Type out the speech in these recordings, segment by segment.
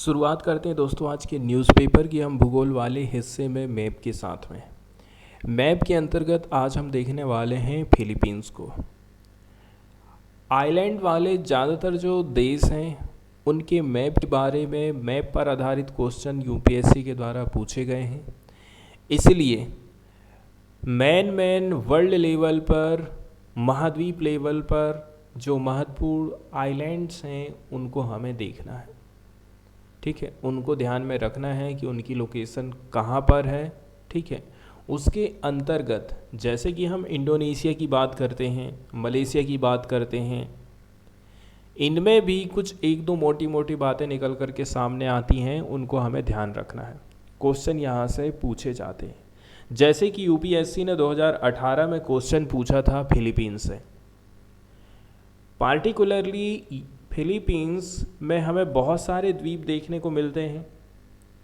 शुरुआत करते हैं दोस्तों आज के न्यूज़पेपर की हम भूगोल वाले हिस्से में मैप के साथ में। मैप के अंतर्गत आज हम देखने वाले हैं फिलीपींस को। आइलैंड वाले ज़्यादातर जो देश हैं उनके मैप के बारे में मैप पर आधारित क्वेश्चन यूपीएससी के द्वारा पूछे गए हैं। इसलिए मेन वर्ल्ड लेवल पर, महाद्वीप लेवल पर जो महत्वपूर्ण आइलैंड्स हैं उनको हमें देखना है। ठीक है, उनको ध्यान में रखना है कि उनकी लोकेशन कहाँ पर है। ठीक है, उसके अंतर्गत जैसे कि हम इंडोनेशिया की बात करते हैं, मलेशिया की बात करते हैं, इनमें भी कुछ एक दो मोटी मोटी बातें निकल कर के सामने आती हैं, उनको हमें ध्यान रखना है। क्वेश्चन यहाँ से पूछे जाते हैं। जैसे कि यूपीएससी ने 2018 में क्वेश्चन पूछा था फिलीपींस से। पार्टिकुलरली फिलीपींस में हमें बहुत सारे द्वीप देखने को मिलते हैं।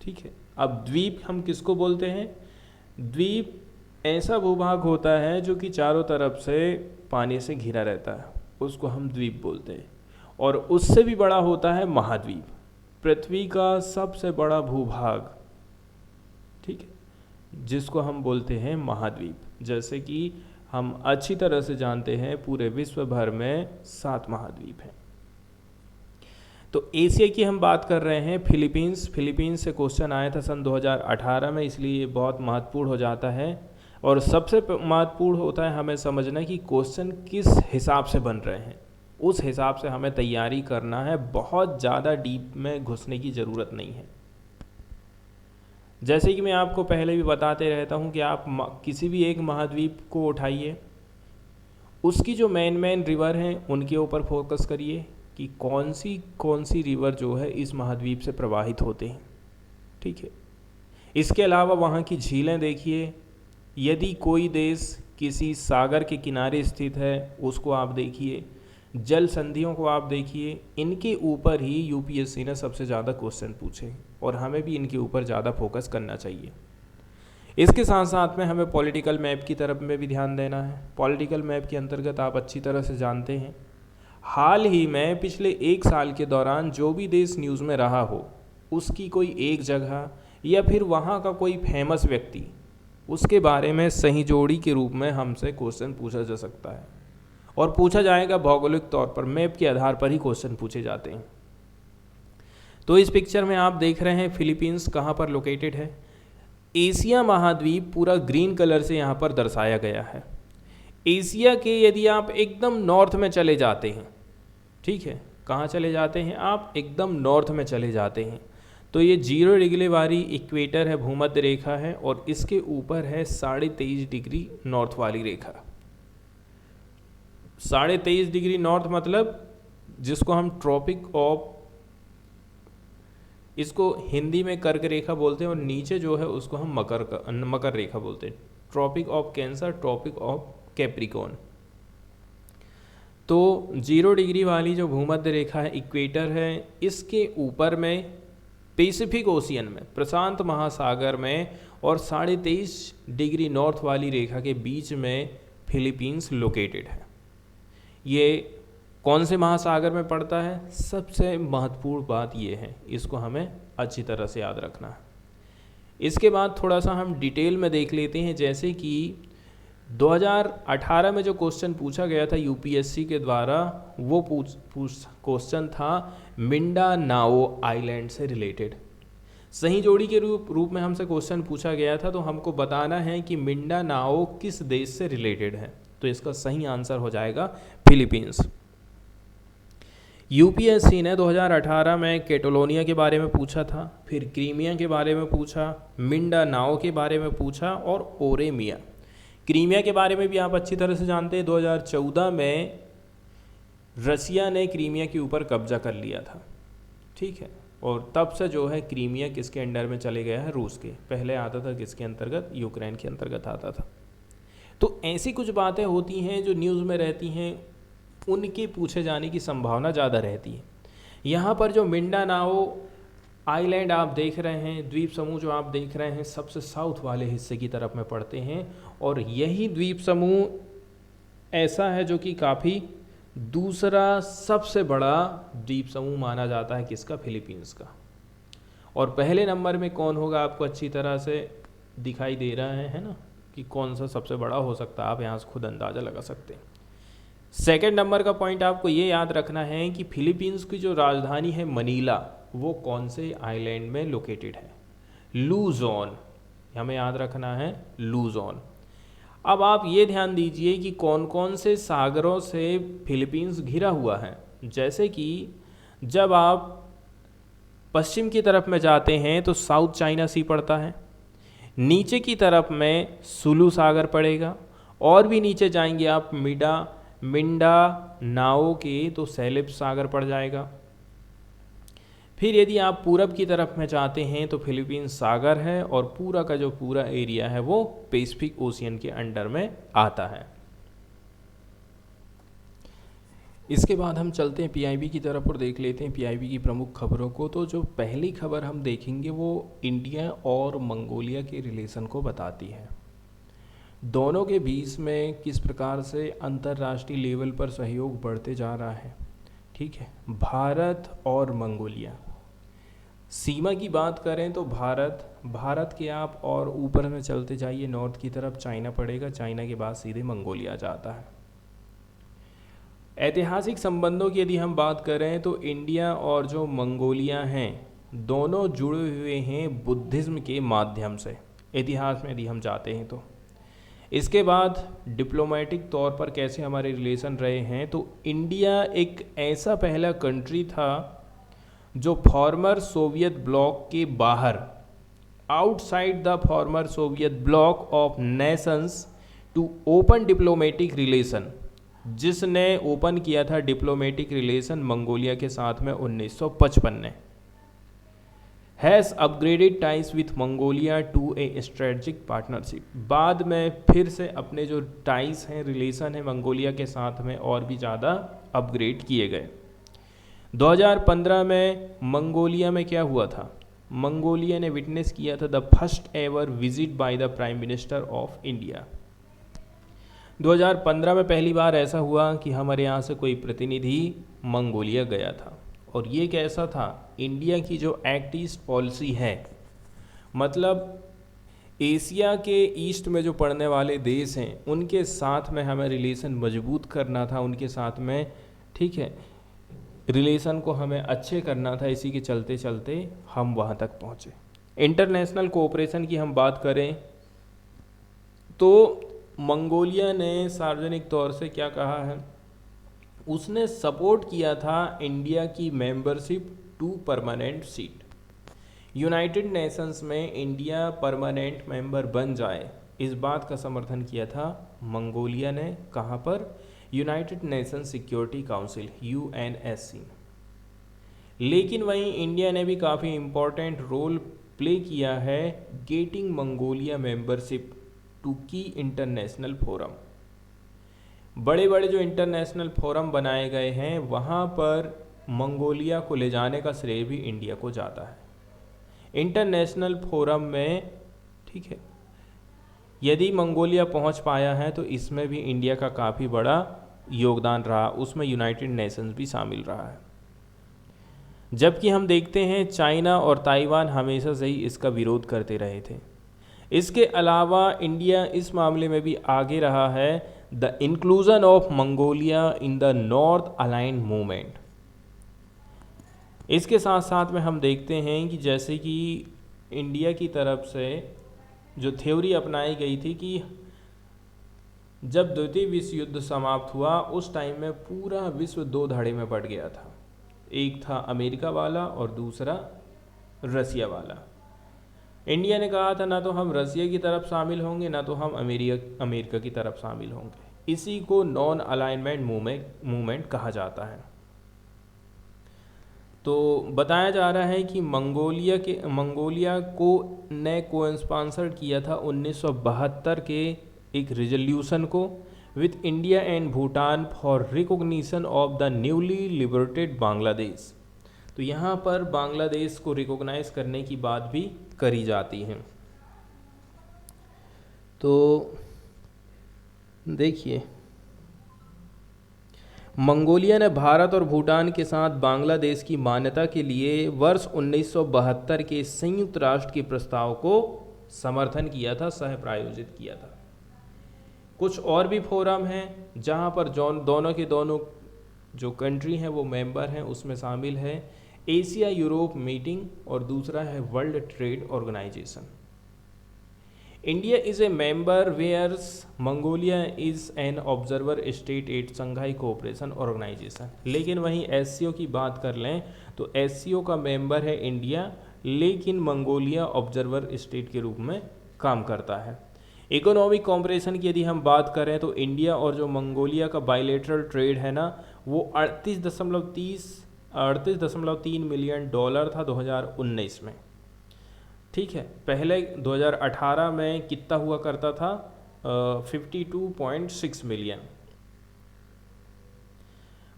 ठीक है, अब द्वीप हम किसको बोलते हैं? द्वीप ऐसा भूभाग होता है जो कि चारों तरफ से पानी से घिरा रहता है, उसको हम द्वीप बोलते हैं। और उससे भी बड़ा होता है महाद्वीप, पृथ्वी का सबसे बड़ा भूभाग, ठीक है, जिसको हम बोलते हैं महाद्वीप। जैसे कि हम अच्छी तरह से जानते हैं पूरे विश्व भर में 7 महाद्वीप हैं। तो एशिया की हम बात कर रहे हैं। फिलीपींस से क्वेश्चन आया था सन 2018 में, इसलिए ये बहुत महत्वपूर्ण हो जाता है। और सबसे महत्वपूर्ण होता है हमें समझना कि क्वेश्चन किस हिसाब से बन रहे हैं, उस हिसाब से हमें तैयारी करना है। बहुत ज़्यादा डीप में घुसने की ज़रूरत नहीं है। जैसे कि मैं आपको पहले भी बताते रहता हूँ कि आप किसी भी एक महाद्वीप को उठाइए, उसकी जो मेन रिवर हैं उनके ऊपर फोकस करिए कि कौन सी रिवर जो है इस महाद्वीप से प्रवाहित होते हैं। ठीक है, इसके अलावा वहाँ की झीलें देखिए। यदि कोई देश किसी सागर के किनारे स्थित है उसको आप देखिए, जल संधियों को आप देखिए। इनके ऊपर ही यूपीएससी ने सबसे ज़्यादा क्वेश्चन पूछे और हमें भी इनके ऊपर ज़्यादा फोकस करना चाहिए। इसके साथ साथ में हमें पॉलिटिकल मैप की तरफ में भी ध्यान देना है। पॉलिटिकल मैप के अंतर्गत आप अच्छी तरह से जानते हैं, हाल ही में पिछले 1 साल के दौरान जो भी देश न्यूज़ में रहा हो, उसकी कोई एक जगह या फिर वहाँ का कोई फेमस व्यक्ति, उसके बारे में सही जोड़ी के रूप में हमसे क्वेश्चन पूछा जा सकता है। और पूछा जाएगा भौगोलिक तौर पर, मैप के आधार पर ही क्वेश्चन पूछे जाते हैं। तो इस पिक्चर में आप देख रहे हैं फिलीपींस कहाँ पर लोकेटेड है। एशिया महाद्वीप पूरा ग्रीन कलर से यहाँ पर दर्शाया गया है। एशिया के यदि आप एकदम नॉर्थ में चले जाते हैं, ठीक है, कहाँ चले जाते हैं आप? एकदम नॉर्थ में चले जाते हैं, तो ये 0 डिग्री वाली इक्वेटर है, भूमध्य रेखा है, और इसके ऊपर है 23.5 डिग्री नॉर्थ वाली रेखा। 23.5 डिग्री नॉर्थ मतलब जिसको हम ट्रॉपिक ऑफ, इसको हिंदी में कर्क रेखा बोलते हैं, और नीचे जो है उसको हम मकर रेखा बोलते हैं। Tropic of cancer, tropic of capricorn. तो 0 डिग्री वाली जो भूमध्य रेखा है, इक्वेटर है, इसके ऊपर में पैसिफिक ओशियन में, प्रशांत महासागर में, और 23.5 डिग्री नॉर्थ वाली रेखा के बीच में फिलीपींस लोकेटेड है। ये कौन से महासागर में पड़ता है? सबसे महत्वपूर्ण बात ये है, इसको हमें अच्छी तरह से याद रखना है। इसके बाद थोड़ा सा हम डिटेल में देख लेते हैं। जैसे कि 2018 में जो क्वेश्चन पूछा गया था यूपीएससी के द्वारा, वो क्वेश्चन था मिंडानाओ आइलैंड से रिलेटेड। सही जोड़ी के रूप में हमसे क्वेश्चन पूछा गया था, तो हमको बताना है कि मिंडानाओ किस देश से रिलेटेड है। तो इसका सही आंसर हो जाएगा फिलीपींस। यूपीएससी ने 2018 में कैटलोनिया के बारे में पूछा था, फिर क्रीमिया के बारे में पूछा, मिंडानाओ के बारे में पूछा, और ओरेमिया। क्रीमिया के बारे में भी आप अच्छी तरह से जानते हैं, 2014 में रसिया ने क्रीमिया के ऊपर कब्जा कर लिया था। ठीक है, और तब से जो है क्रीमिया किसके अंडर में चले गया है? रूस के। पहले आता था किसके अंतर्गत? यूक्रेन के अंतर्गत आता था। तो ऐसी कुछ बातें होती हैं जो न्यूज़ में रहती हैं, उनके पूछे जाने की संभावना ज़्यादा रहती है। यहाँ पर जो मिंडानाओ आइलैंड आप देख रहे हैं, द्वीप समूह जो आप देख रहे हैं, सबसे साउथ वाले हिस्से की तरफ में पड़ते हैं, और यही द्वीप समूह ऐसा है जो कि काफ़ी दूसरा सबसे बड़ा द्वीप समूह माना जाता है, किसका? फिलीपींस का। और पहले नंबर में कौन होगा आपको अच्छी तरह से दिखाई दे रहा है ना, कि कौन सा सबसे बड़ा हो सकता है, आप यहाँ से खुद अंदाज़ा लगा सकते हैं। सेकंड नंबर का पॉइंट आपको ये याद रखना है कि फिलीपींस की जो राजधानी है मनीला, वो कौन से आइलैंड में लोकेटेड है, लूजोन, हमें याद रखना है लूजोन। अब आप ये ध्यान दीजिए कि कौन कौन से सागरों से फिलीपींस घिरा हुआ है। जैसे कि जब आप पश्चिम की तरफ में जाते हैं तो साउथ चाइना सी पड़ता है, नीचे की तरफ में सुलू सागर पड़ेगा, और भी नीचे जाएंगे आप मिंडा नाओ के तो सैलिप सागर पड़ जाएगा। फिर यदि आप पूरब की तरफ में जाते हैं तो फिलीपींस सागर है, और पूरा का जो पूरा एरिया है वो पैसिफिक ओशियन के अंडर में आता है। इसके बाद हम चलते हैं पीआईबी की तरफ और देख लेते हैं पीआईबी की प्रमुख खबरों को। तो जो पहली खबर हम देखेंगे वो इंडिया और मंगोलिया के रिलेशन को बताती है। दोनों के बीच में किस प्रकार से अंतर्राष्ट्रीय लेवल पर सहयोग बढ़ते जा रहा है। ठीक है, भारत और मंगोलिया, सीमा की बात करें तो भारत के आप और ऊपर में चलते जाइए नॉर्थ की तरफ, चाइना पड़ेगा, चाइना के बाद सीधे मंगोलिया जाता है। ऐतिहासिक संबंधों की यदि हम बात करें तो इंडिया और जो मंगोलिया हैं दोनों जुड़े हुए हैं बुद्धिज़्म के माध्यम से, इतिहास में यदि हम जाते हैं तो। इसके बाद डिप्लोमेटिक तौर पर कैसे हमारे रिलेशन रहे हैं, तो इंडिया एक ऐसा पहला कंट्री था जो फॉर्मर सोवियत ब्लॉक के बाहर, outside the former Soviet bloc of nations to open diplomatic relation, जिसने ओपन किया था डिप्लोमेटिक रिलेशन मंगोलिया के साथ में 1955 में। Has upgraded ties with Mongolia to a strategic partnership, बाद में फिर से अपने जो टाइज हैं, रिलेशन है मंगोलिया के साथ में और भी ज़्यादा अपग्रेड किए गए। 2015 में मंगोलिया में क्या हुआ था, मंगोलिया ने विटनेस किया था the first ever visit by the prime minister of India. 2015 में पहली बार ऐसा हुआ कि हमारे यहाँ से कोई प्रतिनिधि मंगोलिया गया था, और ये कैसा था, इंडिया की जो एक्ट ईस्ट पॉलिसी है, मतलब एशिया के ईस्ट में जो पड़ने वाले देश हैं उनके साथ में हमें रिलेशन मजबूत करना था, उनके साथ में, ठीक है, रिलेशन को हमें अच्छे करना था। इसी के चलते चलते हम वहाँ तक पहुँचे। इंटरनेशनल कोऑपरेशन की हम बात करें तो मंगोलिया ने सार्वजनिक तौर से क्या कहा है, उसने सपोर्ट किया था इंडिया की membership to permanent seat, United Nations में इंडिया परमानेंट मेंबर बन जाए, इस बात का समर्थन किया था मंगोलिया ने। कहाँ पर, United Nation security council UNSC. लेकिन वहीं इंडिया ने भी काफ़ी इम्पोर्टेंट रोल प्ले किया है गेटिंग मंगोलिया मेंबरशिप टू की इंटरनेशनल फोरम। बड़े बड़े जो इंटरनेशनल फोरम बनाए गए हैं वहाँ पर मंगोलिया को ले जाने का श्रेय भी इंडिया को जाता है। इंटरनेशनल फोरम में, ठीक है, यदि मंगोलिया पहुँच पाया है तो इसमें भी इंडिया का काफ़ी बड़ा योगदान रहा, उसमें यूनाइटेड नेशंस भी शामिल रहा है। जबकि हम देखते हैं चाइना और ताइवान हमेशा से ही इसका विरोध करते रहे थे। इसके अलावा इंडिया इस मामले में भी आगे रहा है, the inclusion of Mongolia in the north aligned movement. इसके साथ साथ में हम देखते हैं कि जैसे कि इंडिया की तरफ से जो थ्योरी अपनाई गई थी कि जब द्वितीय विश्व युद्ध समाप्त हुआ उस टाइम में पूरा विश्व दो धड़े में बंट गया था, एक था अमेरिका वाला और दूसरा रसिया वाला। इंडिया ने कहा था ना तो हम रसिया की तरफ शामिल होंगे ना तो हम अमेरिका की तरफ शामिल होंगे। इसी को नॉन अलाइनमेंट मूवमेंट कहा जाता है। तो बताया जा रहा है कि मंगोलिया को ने को स्पॉन्सर किया था 1972 के एक रिजोल्यूशन को with India and Bhutan for recognition of the newly liberated Bangladesh. तो यहाँ पर बांग्लादेश को रिकॉग्नाइज करने की बात भी करी जाती है। तो देखिए, मंगोलिया ने भारत और भूटान के साथ बांग्लादेश की मान्यता के लिए वर्ष 1972 के संयुक्त राष्ट्र के प्रस्ताव को समर्थन किया था, सह प्रायोजित किया था। कुछ और भी फोरम हैं जहां पर दोनों के दोनों जो कंट्री हैं वो मेंबर हैं, उसमें शामिल है एशिया यूरोप मीटिंग और दूसरा है world trade organization. India is a member where's Mongolia is an observer state at Shanghai cooperation organization. लेकिन वहीं एससीओ की बात कर लें तो एससीओ का मेंबर है इंडिया, लेकिन मंगोलिया ऑब्जर्वर स्टेट के रूप में काम करता है। इकोनॉमिक कॉपरेशन की यदि हम बात करें तो इंडिया और जो मंगोलिया का बायलैटरल ट्रेड है ना, वो 38.3 मिलियन डॉलर था 2019 में। ठीक है, पहले 2018 में कितना हुआ करता था, 52.6 मिलियन।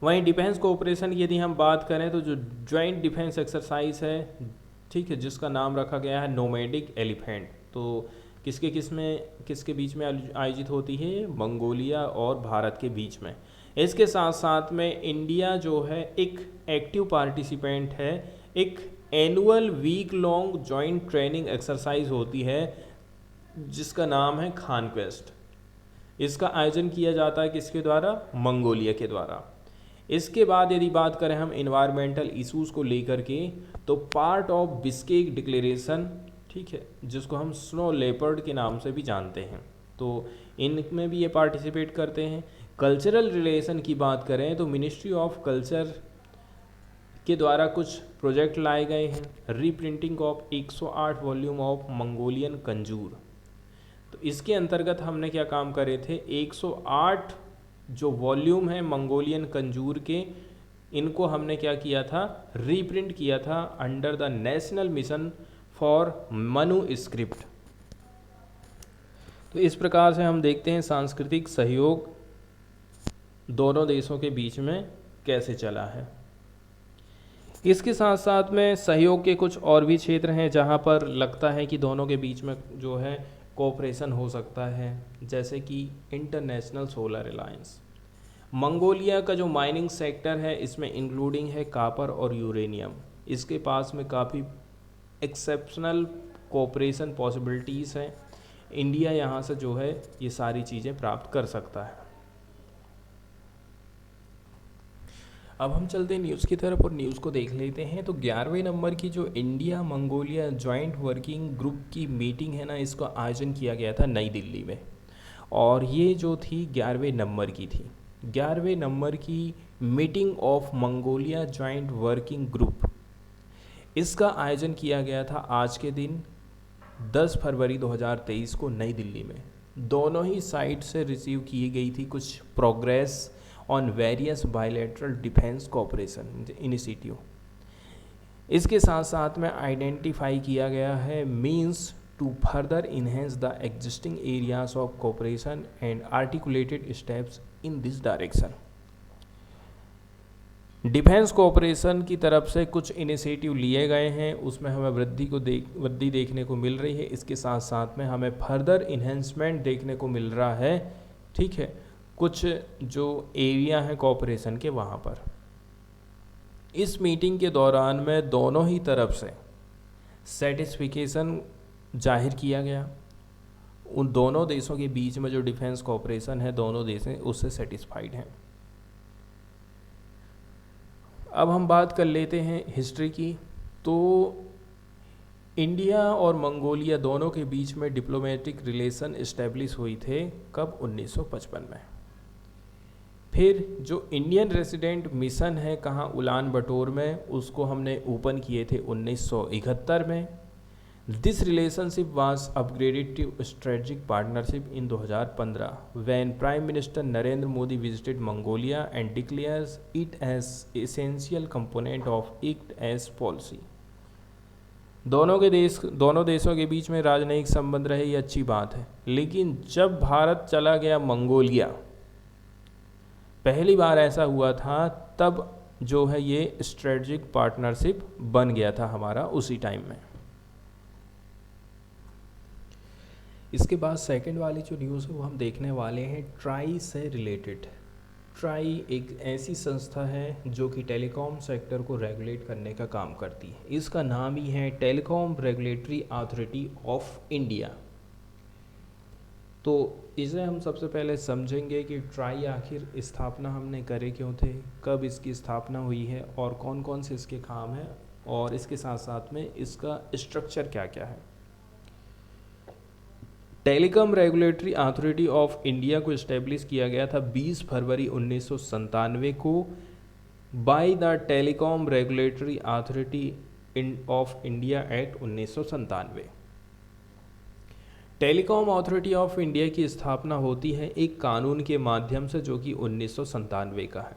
वहीं डिफेंस कोऑपरेशन की यदि हम बात करें तो जो ज्वाइंट डिफेंस एक्सरसाइज है, ठीक है, जिसका नाम रखा गया है नोमैडिक एलिफेंट, तो किसके बीच में आयोजित होती है, मंगोलिया और भारत के बीच में। इसके साथ साथ में इंडिया जो है एक एक्टिव पार्टिसिपेंट है। एक annual week long joint training exercise होती है जिसका नाम है खानक्वेस्ट। इसका आयोजन किया जाता है किसके द्वारा, मंगोलिया के द्वारा। इसके बाद यदि बात करें हम इन्वायरमेंटल इश्यूज़ को लेकर के, तो पार्ट ऑफ बिस्केक डिक्लेरेशन, ठीक है, जिसको हम स्नो लेपर्ड के नाम से भी जानते हैं, तो इनमें भी ये पार्टिसिपेट करते हैं। कल्चरल रिलेशन की बात करें तो मिनिस्ट्री ऑफ कल्चर के द्वारा कुछ प्रोजेक्ट लाए गए हैं। Reprinting of 108 volume of Mongolian Kanjur, तो इसके अंतर्गत हमने क्या काम करे थे, 108 जो वॉल्यूम है मंगोलियन कंजूर के, इनको हमने क्या किया था, रीप्रिंट किया था under the national mission for Manu script. तो इस प्रकार से हम देखते हैं सांस्कृतिक सहयोग दोनों देशों के बीच में कैसे चला है। इसके साथ साथ में सहयोग के कुछ और भी क्षेत्र हैं जहां पर लगता है कि दोनों के बीच में जो है कोऑपरेशन हो सकता है, जैसे कि इंटरनेशनल सोलर अलायंस। मंगोलिया का जो माइनिंग सेक्टर है इसमें इंक्लूडिंग है कॉपर और यूरेनियम। इसके पास में काफ़ी एक्सेप्शनल कोऑपरेशन पॉसिबिलिटीज़ हैं। इंडिया यहाँ से जो है ये सारी चीज़ें प्राप्त कर सकता है। अब हम चलते हैं न्यूज़ की तरफ और न्यूज़ को देख लेते हैं। तो 11वें नंबर की जो India Mongolia joint working group की मीटिंग है ना, इसका आयोजन किया गया था नई दिल्ली में, और ये जो थी 11वें नंबर की थी। 11वें नंबर की meeting of Mongolia joint working group, इसका आयोजन किया गया था आज के दिन 10 फरवरी 2023 को नई दिल्ली में। दोनों ही साइड से रिसीव की गई थी कुछ progress on various bilateral defence cooperation initiative. इसके साथ साथ में आइडेंटिफाई किया गया है means to further enhance the existing areas of cooperation and articulated steps in this direction. Defence cooperation की तरफ से कुछ इनिशिएटिव लिए गए हैं, उसमें हमें वृद्धि देखने को मिल रही है। इसके साथ साथ में हमें फर्दर इन्हेंसमेंट देखने को मिल रहा है, ठीक है, कुछ जो एरिया हैं कोऑपरेशन के वहाँ पर। इस मीटिंग के दौरान में दोनों ही तरफ से सेटिस्फिकेशन जाहिर किया गया। उन दोनों देशों के बीच में जो डिफेंस कोऑपरेशन है, दोनों देश उससे सेटिस्फाइड हैं। अब हम बात कर लेते हैं हिस्ट्री की। तो इंडिया और मंगोलिया दोनों के बीच में डिप्लोमेटिक रिलेशन इस्टेब्लिश हुई थे कब, 1955 में। फिर जो इंडियन रेसिडेंट मिशन है कहाँ, उलान बटोर में, उसको हमने ओपन किए थे 1971 में। This relationship was upgraded to strategic partnership in 2015 when prime minister Narendra Modi visited Mongolia and declares it as essential component of it as policy. दोनों देशों के बीच में राजनयिक संबंध रहे, ये अच्छी बात है, लेकिन जब भारत चला गया मंगोलिया, पहली बार ऐसा हुआ था, तब जो है ये स्ट्रेटेजिक पार्टनरशिप बन गया था हमारा उसी टाइम में। इसके बाद सेकंड वाली जो न्यूज़ है वो हम देखने वाले हैं ट्राई से रिलेटेड। ट्राई एक ऐसी संस्था है जो कि टेलीकॉम सेक्टर को रेगुलेट करने का काम करती है। इसका नाम ही है telecom regulatory authority of India. तो इसे हम सबसे पहले समझेंगे कि ट्राई आखिर स्थापना हमने करे क्यों थे, कब इसकी स्थापना हुई है और कौन कौन से इसके काम हैं, और इसके साथ साथ में इसका स्ट्रक्चर क्या क्या है। Telecom regulatory authority of India को इस्टेब्लिश किया गया था 20 फरवरी 1997 को by the telecom regulatory authority of India act 1997। Telecom authority of India की स्थापना होती है एक कानून के माध्यम से जो कि 1997 का है।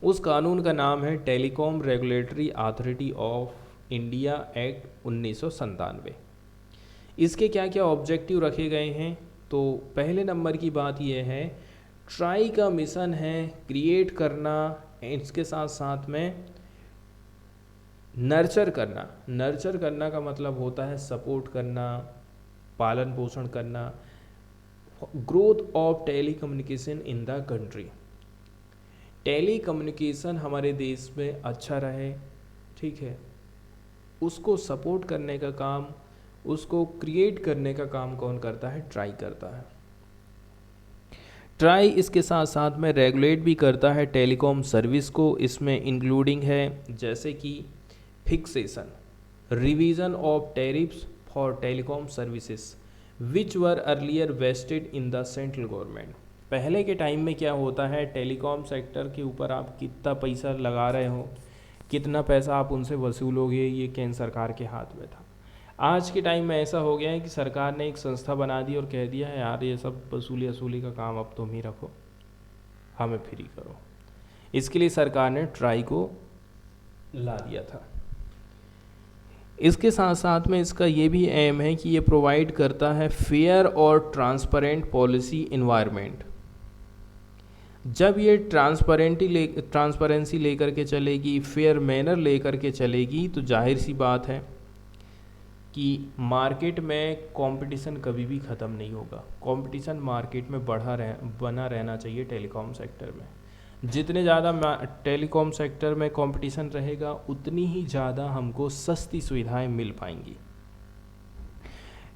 उस कानून का नाम है telecom regulatory authority of India act 1997। इसके क्या क्या ऑब्जेक्टिव रखे गए हैं, तो पहले नंबर की बात यह है, ट्राई का मिशन है क्रिएट करना, इसके साथ साथ में नर्चर करना। नर्चर करना का मतलब होता है सपोर्ट करना, पालन पोषण करना, growth of telecommunication in the country. Telecommunication हमारे देश में अच्छा रहे, ठीक है, उसको सपोर्ट करने का काम, उसको क्रिएट करने का काम कौन करता है? ट्राई करता है। ट्राई इसके साथ साथ में रेगुलेट भी करता है टेलीकॉम सर्विस को। इसमें इंक्लूडिंग है जैसे कि fixation, revision of tariffs for telecom services which were earlier vested in the central government. पहले के टाइम में क्या होता है, टेलीकॉम सेक्टर के ऊपर आप कितना पैसा लगा रहे हो, कितना पैसा आप उनसे वसूलोगे, ये केंद्र सरकार के हाथ में था। आज के टाइम में ऐसा हो गया है कि सरकार ने एक संस्था बना दी और कह दिया है यार ये सब वसूली का काम अब तुम ही रखो, हमें फ्री करो। इसके लिए सरकार ने ट्राई को ला दिया था। इसके साथ साथ में इसका ये भी एम है कि ये प्रोवाइड करता है फेयर और ट्रांसपेरेंट पॉलिसी इन्वायरमेंट। जब ये ट्रांसपेरेंसी लेकर के चलेगी, फेयर मैनर लेकर के चलेगी, तो जाहिर सी बात है कि मार्केट में कंपटीशन कभी भी ख़त्म नहीं होगा। कंपटीशन मार्केट में बना रहना चाहिए टेलीकॉम सेक्टर में। जितने ज़्यादा टेलीकॉम सेक्टर में कंपटीशन रहेगा उतनी ही ज़्यादा हमको सस्ती सुविधाएं मिल पाएंगी।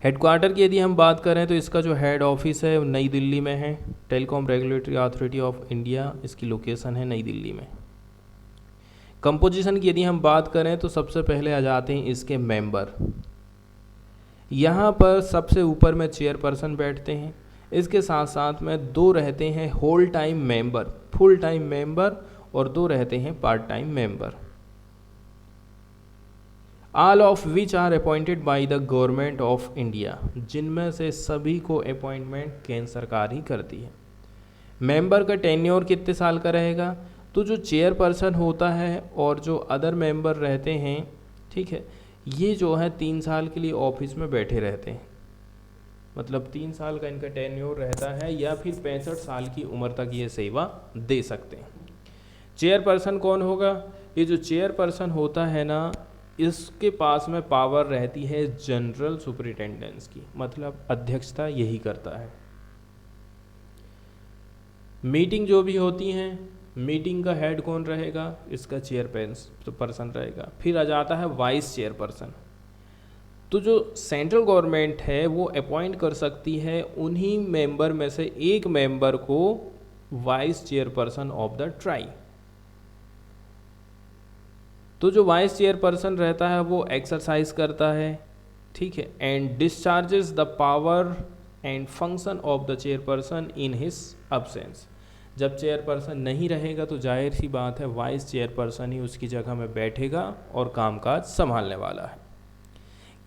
हेडक्वार्टर की यदि हम बात करें तो इसका जो हेड ऑफिस है वो नई दिल्ली में है। Telecom regulatory authority of India, इसकी लोकेशन है नई दिल्ली में। कंपोजिशन की यदि हम बात करें तो सबसे पहले आ जाते हैं इसके मेंबर। यहाँ पर सबसे ऊपर में चेयरपर्सन बैठते हैं, इसके साथ साथ में 2 रहते हैं whole time member, full time member, और 2 रहते हैं part time member. All of which are appointed by the government of India, जिनमें से सभी को अपॉइंटमेंट केंद्र सरकार ही करती है। मेंबर का टेन्योर कितने साल का रहेगा, तो जो चेयरपर्सन होता है और जो अदर मेंबर रहते हैं, ठीक है, ये जो है 3 साल के लिए ऑफिस में बैठे रहते हैं। मतलब 3 साल का इनका टेन्योर रहता है, या फिर 65 साल की उम्र तक ये सेवा दे सकते हैं। चेयरपर्सन कौन होगा? ये जो चेयरपर्सन होता है ना, इसके पास में पावर रहती है जनरल सुपरिटेंडेंस की, मतलब अध्यक्षता यही करता है। मीटिंग जो भी होती हैं, मीटिंग का हेड कौन रहेगा? इसका चेयरपर्सन रहेगा। फिर आ जाता है वाइस चेयरपर्सन। तो जो सेंट्रल गवर्नमेंट है वो अपॉइंट कर सकती है उन्हीं मेंबर में से एक मेंबर को vice chairperson of the try. तो जो वाइस चेयरपर्सन रहता है वो एक्सरसाइज करता है, ठीक है, and discharges the power and function of the chairperson in his absence. जब चेयरपर्सन नहीं रहेगा तो जाहिर सी बात है वाइस चेयरपर्सन ही उसकी जगह में बैठेगा और कामकाज संभालने वाला है।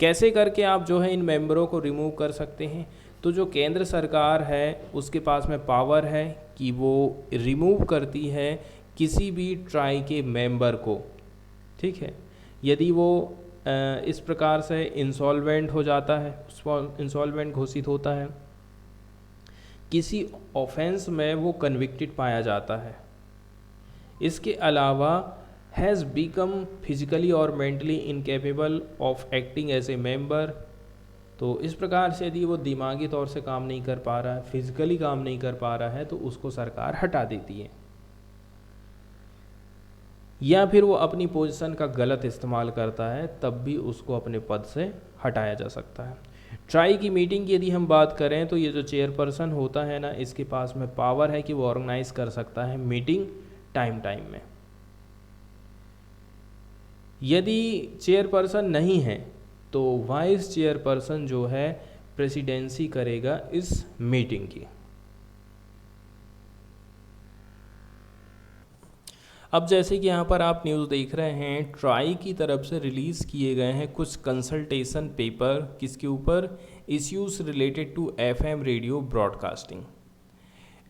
कैसे करके आप जो है इन मेंबरों को रिमूव कर सकते हैं, तो जो केंद्र सरकार है उसके पास में पावर है कि वो रिमूव करती है किसी भी ट्राई के मेंबर को, ठीक है। यदि वो इस प्रकार से इंसॉल्वेंट हो जाता है, इंसॉल्वेंट घोषित होता है, किसी ऑफेंस में वो कन्विक्टेड पाया जाता है, इसके अलावा हैज़ बिकम फिजिकली और mentally incapable of acting as a member, तो इस प्रकार से यदि वो दिमागी तौर से काम नहीं कर पा रहा है, फिजिकली काम नहीं कर पा रहा है, तो उसको सरकार हटा देती है। या फिर वो अपनी पोजीशन का गलत इस्तेमाल करता है, तब भी उसको अपने पद से हटाया जा सकता है। ट्राई की मीटिंग की यदि हम बात करें तो ये जो चेयरपर्सन होता है ना, इसके पास में पावर है कि वो ऑर्गेनाइज कर सकता है मीटिंग टाइम टाइम में। यदि चेयरपर्सन नहीं है तो वाइस चेयरपर्सन जो है प्रेसिडेंसी करेगा इस मीटिंग की। अब जैसे कि यहाँ पर आप न्यूज़ देख रहे हैं, ट्राई की तरफ से रिलीज़ किए गए हैं कुछ कंसल्टेशन पेपर, किसके ऊपर? Issues related to FM radio broadcasting.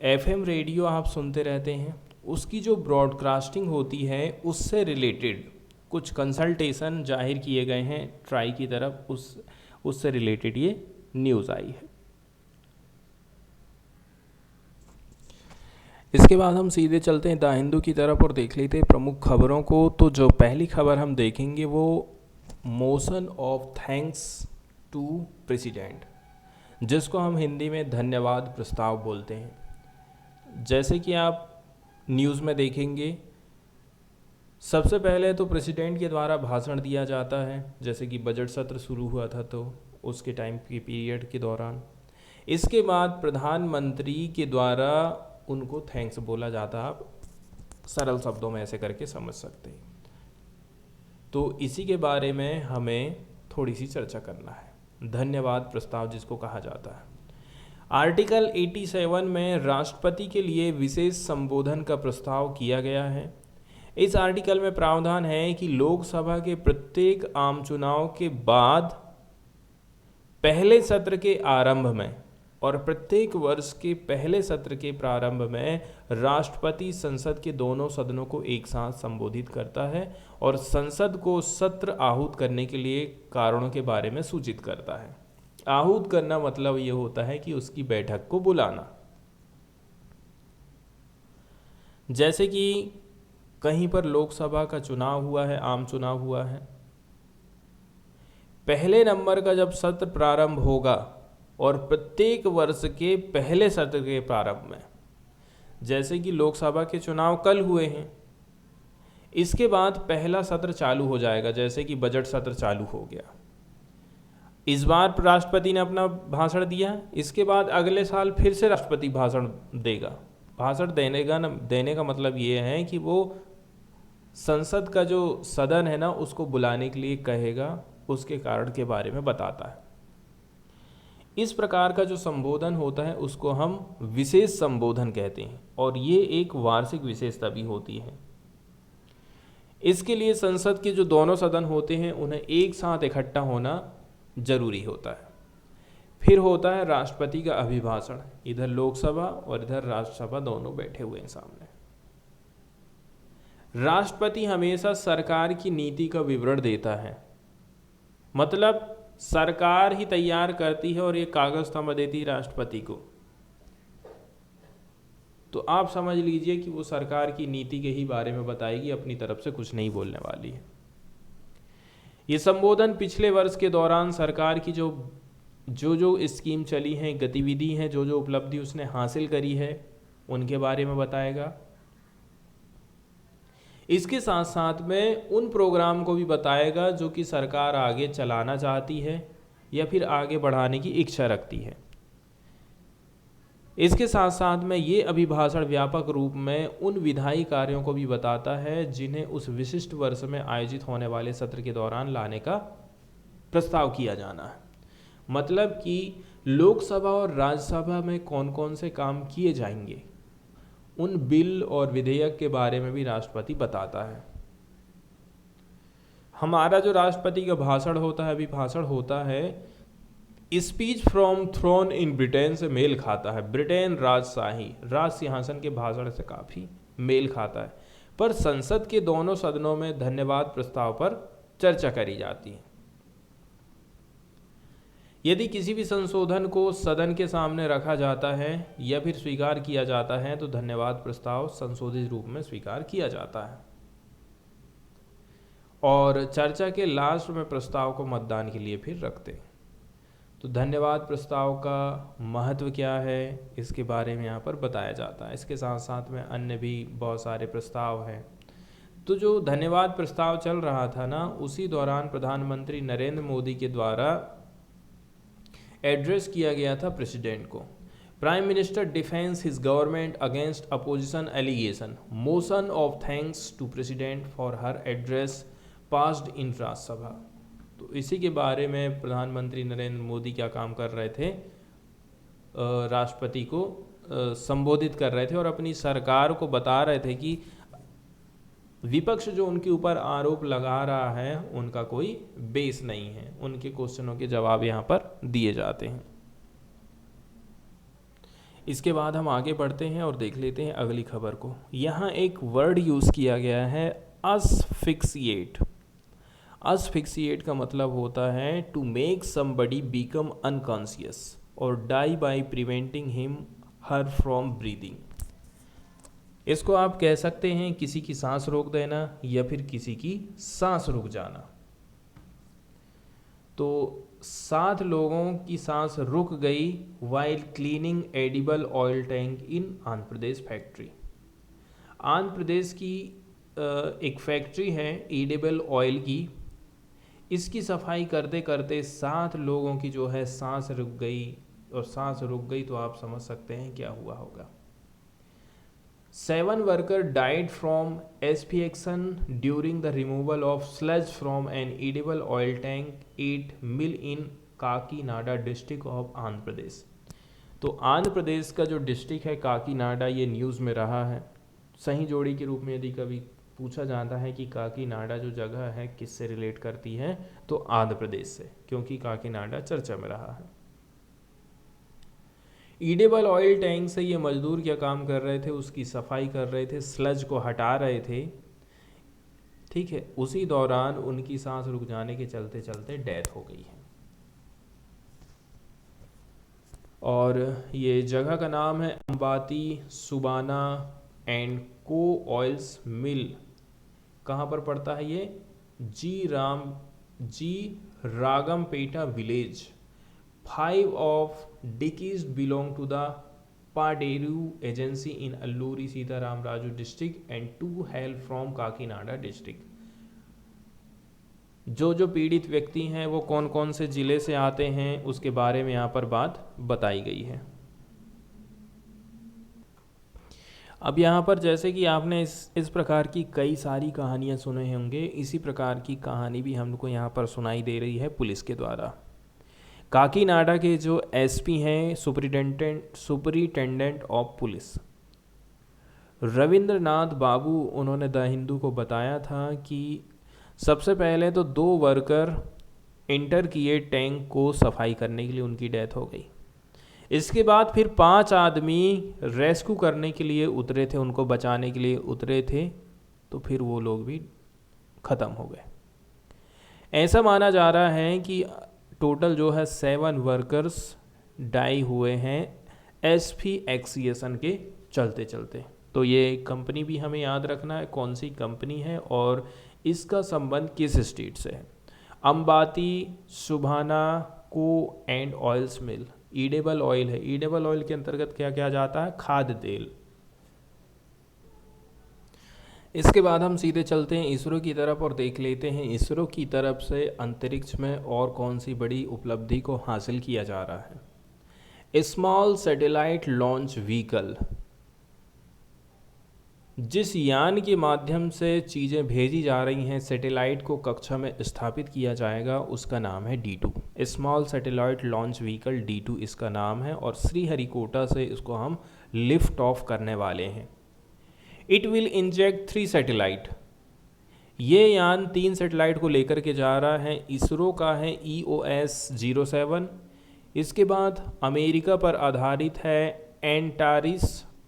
FM radio आप सुनते रहते हैं, उसकी जो ब्रॉडकास्टिंग होती है उससे रिलेटेड कुछ कंसल्टेशन जाहिर किए गए हैं ट्राई की तरफ, उससे रिलेटेड ये न्यूज़ आई है। इसके बाद हम सीधे चलते हैं द हिंदू की तरफ और देख लेते हैं प्रमुख खबरों को। तो जो पहली खबर हम देखेंगे वो motion of thanks to president, जिसको हम हिंदी में धन्यवाद प्रस्ताव बोलते हैं। जैसे कि आप न्यूज़ में देखेंगे, सबसे पहले तो प्रेसिडेंट के द्वारा भाषण दिया जाता है, जैसे कि बजट सत्र शुरू हुआ था तो उसके टाइम की पीरियड के दौरान। इसके बाद प्रधानमंत्री के द्वारा उनको थैंक्स बोला जाता है। आप सरल शब्दों में ऐसे करके समझ सकते हैं। तो इसी के बारे में हमें थोड़ी सी चर्चा करना है, धन्यवाद प्रस्ताव जिसको कहा जाता है। आर्टिकल 87 में राष्ट्रपति के लिए विशेष संबोधन का प्रस्ताव किया गया है। इस आर्टिकल में प्रावधान है कि लोकसभा के प्रत्येक आम चुनाव के बाद पहले सत्र के आरंभ में और प्रत्येक वर्ष के पहले सत्र के प्रारंभ में राष्ट्रपति संसद के दोनों सदनों को एक साथ संबोधित करता है और संसद को सत्र आहूत करने के लिए कारणों के बारे में सूचित करता है। आहूत करना मतलब ये होता है कि उसकी बैठक को बुलाना। जैसे कि कहीं पर लोकसभा का चुनाव हुआ है, आम चुनाव हुआ है, पहले नंबर का जब सत्र प्रारंभ होगा और प्रत्येक वर्ष के पहले सत्र के प्रारंभ में, जैसे कि लोकसभा के चुनाव कल हुए हैं, इसके बाद पहला सत्र चालू हो जाएगा, जैसे कि बजट सत्र चालू हो गया। इस बार राष्ट्रपति ने अपना भाषण दिया, इसके बाद अगले साल फिर से राष्ट्रपति भाषण देगा। भाषण देने का मतलब ये है कि वो संसद का जो सदन है ना, उसको बुलाने के लिए कहेगा, उसके कारण के बारे में बताता है। इस प्रकार का जो संबोधन होता है उसको हम विशेष संबोधन कहते हैं और ये एक वार्षिक विशेषता भी होती है। इसके लिए संसद के जो दोनों सदन होते हैं उन्हें एक साथ इकट्ठा होना जरूरी होता है। फिर होता है राष्ट्रपति का अभिभाषण, इधर लोकसभा और इधर राज्यसभा दोनों बैठे हुए हैं सामने। राष्ट्रपति हमेशा सरकार की नीति का विवरण देता है, मतलब सरकार ही तैयार करती है और ये कागज थमा देती है राष्ट्रपति को। तो आप समझ लीजिए कि वो सरकार की नीति के ही बारे में बताएगी, अपनी तरफ से कुछ नहीं बोलने वाली है। ये संबोधन पिछले वर्ष के दौरान सरकार की जो स्कीम चली हैं, गतिविधि हैं, जो उपलब्धि उसने हासिल करी है, उनके बारे में बताएगा। इसके साथ साथ में उन प्रोग्राम को भी बताएगा जो कि सरकार आगे चलाना चाहती है या फिर आगे बढ़ाने की इच्छा रखती है। इसके साथ साथ में ये अभिभाषण व्यापक रूप में उन विधायी कार्यों को भी बताता है जिन्हें उस विशिष्ट वर्ष में आयोजित होने वाले सत्र के दौरान लाने का प्रस्ताव किया जाना है। मतलब कि लोकसभा और राज्यसभा में कौन कौन से काम किए जाएंगे, उन बिल और विधेयक के बारे में भी राष्ट्रपति बताता है। हमारा जो राष्ट्रपति का भाषण होता है, अभिभाषण होता है, speech from throne in Britain से मेल खाता है। ब्रिटेन राज सिंहासन के भाषण से काफ़ी मेल खाता है, पर संसद के दोनों सदनों में धन्यवाद प्रस्ताव पर चर्चा करी जाती है। यदि किसी भी संशोधन को सदन के सामने रखा जाता है या फिर स्वीकार किया जाता है तो धन्यवाद प्रस्ताव संशोधित रूप में स्वीकार किया जाता है और चर्चा के लास्ट में प्रस्ताव को मतदान के लिए फिर रखते हैं। तो धन्यवाद प्रस्ताव का महत्व क्या है, इसके बारे में यहाँ पर बताया जाता है। इसके साथ साथ में अन्य भी बहुत सारे प्रस्ताव हैं। तो जो धन्यवाद प्रस्ताव चल रहा था ना, उसी दौरान प्रधानमंत्री नरेंद्र मोदी के द्वारा एड्रेस किया गया था प्रेसिडेंट को। Prime minister defends his government against opposition allegation, motion of thanks to president for her address passed in Rajya Sabha. तो इसी के बारे में प्रधानमंत्री नरेंद्र मोदी क्या काम कर रहे थे, राष्ट्रपति को संबोधित कर रहे थे और अपनी सरकार को बता रहे थे कि विपक्ष जो उनके ऊपर आरोप लगा रहा है उनका कोई बेस नहीं है, उनके क्वेश्चनों के जवाब यहाँ पर दिए जाते हैं। इसके बाद हम आगे बढ़ते हैं और देख लेते हैं अगली खबर को। यहाँ एक वर्ड यूज़ किया गया है असफिक्सिएट। असफिक्सिएट का मतलब होता है to make somebody become unconscious और die by preventing him her from breathing. इसको आप कह सकते हैं किसी की सांस रोक देना या फिर किसी की सांस रुक जाना। तो 7 लोगों की सांस रुक गई while cleaning edible oil tank in Andhra Pradesh factory. Andhra Pradesh की एक फैक्ट्री है एडिबल ऑयल की, इसकी सफाई करते करते 7 लोगों की जो है सांस रुक गई, और सांस रुक गई तो आप समझ सकते हैं क्या हुआ होगा। 7 workers died from asphyxiation during the removal of sludge from an edible oil tank at mill in Kakinada district of Andhra Pradesh. तो आंध्र प्रदेश का जो डिस्ट्रिक्ट है काकीनाडा, ये न्यूज़ में रहा है। सही जोड़ी के रूप में यदि कभी पूछा जाता है कि काकीनाडा जो जगह है किससे रिलेट करती है, तो आंध्र प्रदेश से, क्योंकि काकीनाडा चर्चा में रहा है। ईडेबल ऑयल टैंक से ये मजदूर क्या काम कर रहे थे, उसकी सफाई कर रहे थे, स्लज को हटा रहे थे, ठीक है। उसी दौरान उनकी सांस रुक जाने के चलते चलते डेथ हो गई है। और ये जगह का नाम है अंबाती सुबाना एंड को ऑयल्स मिल। कहाँ पर पड़ता है ये? जी रागमपेटा village. 5 of deceased belong to the Paderu agency in Alluri Sitaram Raju district and 2 hail from Kakinada district। जो पीड़ित व्यक्ति हैं वो कौन कौन से ज़िले से आते हैं उसके बारे में यहाँ पर बात बताई गई है। अब यहाँ पर जैसे कि आपने इस प्रकार की कई सारी कहानियाँ सुने होंगे, इसी प्रकार की कहानी भी हमको यहाँ पर सुनाई दे रही है पुलिस के द्वारा। काकीनाडा के जो एसपी हैं, सुपरिटेंडेंट ऑफ पुलिस रविंद्रनाथ बाबू, उन्होंने द हिंदू को बताया था कि सबसे पहले तो 2 वर्कर इंटर किए टैंक को सफाई करने के लिए, उनकी डेथ हो गई। इसके बाद फिर 5 आदमी रेस्क्यू करने के लिए उतरे थे, उनको बचाने के लिए उतरे थे, तो फिर वो लोग भी ख़त्म हो गए। ऐसा माना जा रहा है कि टोटल जो है 7 वर्कर्स डाई हुए हैं एस्फिक्सिएशन के चलते चलते। तो ये कंपनी भी हमें याद रखना है कौन सी कंपनी है और इसका संबंध किस स्टेट से है। अंबाती सुभाना को and oils mill. Edible oil है, ईडेबल ऑयल के अंतर्गत क्या क्या जाता है? खाद्य तेल। इसके बाद हम सीधे चलते हैं इसरो की तरफ और देख लेते हैं इसरो की तरफ से अंतरिक्ष में और कौन सी बड़ी उपलब्धि को हासिल किया जा रहा है। स्मॉल सैटेलाइट लॉन्च व्हीकल, जिस यान के माध्यम से चीज़ें भेजी जा रही हैं, सैटेलाइट को कक्षा में स्थापित किया जाएगा, उसका नाम है D2। Small satellite launch vehicle D2 इसका नाम है और श्रीहरिकोटा से इसको हम लिफ्ट ऑफ करने वाले हैं। It will inject 3 satellite. ये यान 3 सैटेलाइट को लेकर के जा रहा है। इसरो का है EOS 07। इसके बाद अमेरिका पर आधारित है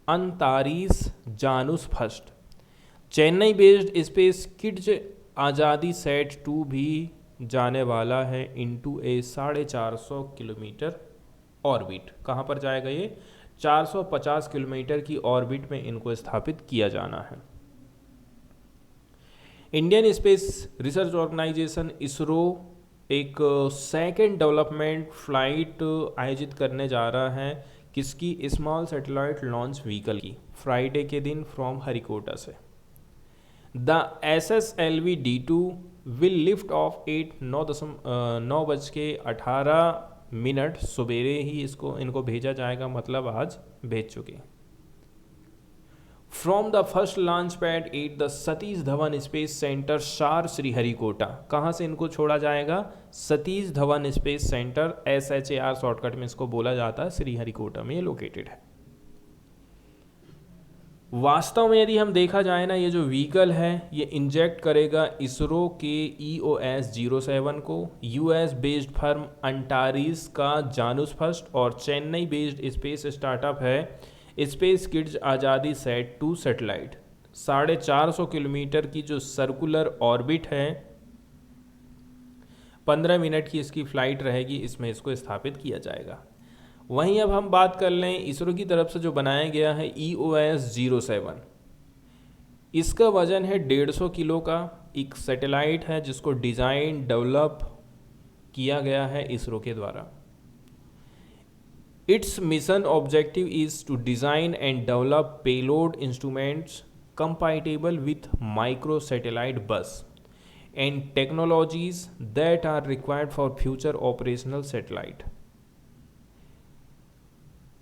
Antaris Janus first. Chennai based space kids Azaadi SAT 2 भी जाने वाला है इनटू ए 450 किलोमीटर ऑर्बिट। कहाँ पर जाएगा ये? 450 किलोमीटर की ऑर्बिट में इनको स्थापित किया जाना है। Indian space research organization ISRO एक सेकेंड डेवलपमेंट फ्लाइट आयोजित करने जा रहा है। किसकी? स्मॉल सैटेलाइट लॉन्च व्हीकल की, फ्राइडे के दिन फ्रॉम हरिकोटा से। The SSLV-D2 will lift off 9:18 सवेरे ही इनको भेजा जाएगा, मतलब आज भेज चुके हैं। From the first launch pad at the Satish Dhawan space centre शार श्रीहरिकोटा, कहाँ से इनको छोड़ा जाएगा? Satish Dhawan space centre, SHAR shortcut में इसको बोला जाता है, श्रीहरिकोटा में ये लोकेटेड है। वास्तव में यदि हम देखा जाए ना, ये जो व्हीकल है ये इंजेक्ट करेगा इसरो के EOS-07 को, US बेस्ड फर्म अंटारिस का जानूस फर्स्ट और चेन्नई बेस्ड स्पेस स्टार्टअप है space kids Azaadi SAT 2 satellite. 450 kilometre की जो सर्कुलर ऑर्बिट है, 15 मिनट की इसकी फ्लाइट रहेगी, इसमें इसको स्थापित किया जाएगा। वहीं अब हम बात कर लें इसरो की तरफ से जो बनाया गया है EOS-07, इसका वजन है 150 किलो का, एक सैटेलाइट है जिसको डिज़ाइन डेवलप किया गया है इसरो के द्वारा। It's mission objective is to design and develop payload instruments compatible with micro satellite bus and technologies that are required for future operational satellite.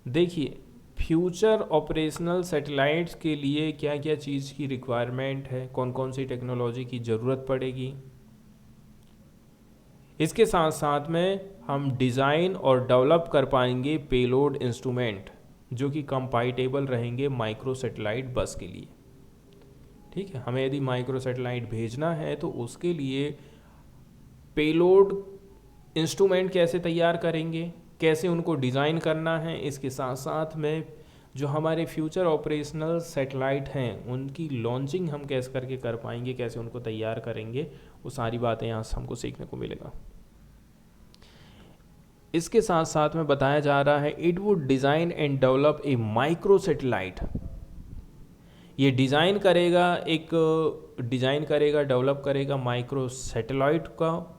देखिए, फ्यूचर ऑपरेशनल सैटेलाइट्स के लिए क्या क्या चीज़ की रिक्वायरमेंट है, कौन कौन सी टेक्नोलॉजी की ज़रूरत पड़ेगी, इसके साथ साथ में हम डिज़ाइन और डेवलप कर पाएंगे पेलोड इंस्ट्रूमेंट जो कि कंपैटिबल रहेंगे माइक्रो सैटेलाइट बस के लिए। ठीक है, हमें यदि माइक्रो सैटेलाइट भेजना है तो उसके लिए पेलोड इंस्ट्रूमेंट कैसे तैयार करेंगे, कैसे उनको डिज़ाइन करना है, इसके साथ साथ में जो हमारे फ्यूचर ऑपरेशनल सैटेलाइट हैं उनकी लॉन्चिंग हम कैसे करके कर पाएंगे, कैसे उनको तैयार करेंगे, वो सारी बातें यहाँ से हमको सीखने को मिलेगा। इसके साथ साथ में बताया जा रहा है it would design and develop a micro satellite. ये डिज़ाइन करेगा डेवलप करेगा माइक्रो सैटेलाइट का,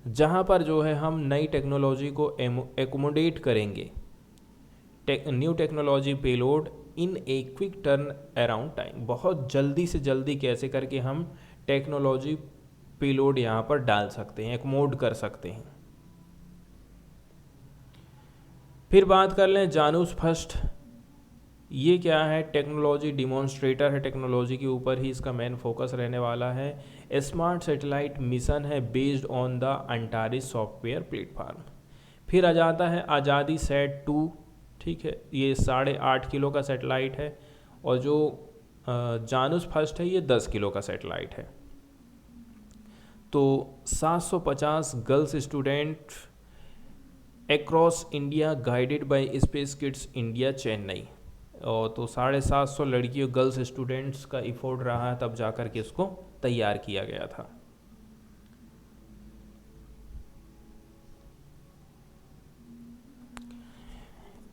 जहाँ पर जो है हम नई टेक्नोलॉजी को एकोमोडेट करेंगे, new technology payload in a quick turn around time. बहुत जल्दी से जल्दी कैसे करके हम टेक्नोलॉजी पेलोड यहाँ पर डाल सकते हैं, एकोमोड कर सकते हैं। फिर बात कर लें जानूस फर्स्ट, ये क्या है? टेक्नोलॉजी डिमॉन्स्ट्रेटर है, टेक्नोलॉजी के ऊपर ही इसका मेन फोकस रहने वाला है। स्मार्ट सैटेलाइट मिशन है based on the Antaris software platform. फिर आ जाता है आज़ादी सेट 2, ठीक है, ये 8.5 किलो का सैटेलाइट है, और जो जानूस फर्स्ट है ये 10 किलो का सैटेलाइट है। तो 750 girls student across India guided by space kids India Chennai, और तो 750 लड़कियों गर्ल्स स्टूडेंट्स का इफोर्ट रहा है, तब जाकर के इसको तैयार किया गया था।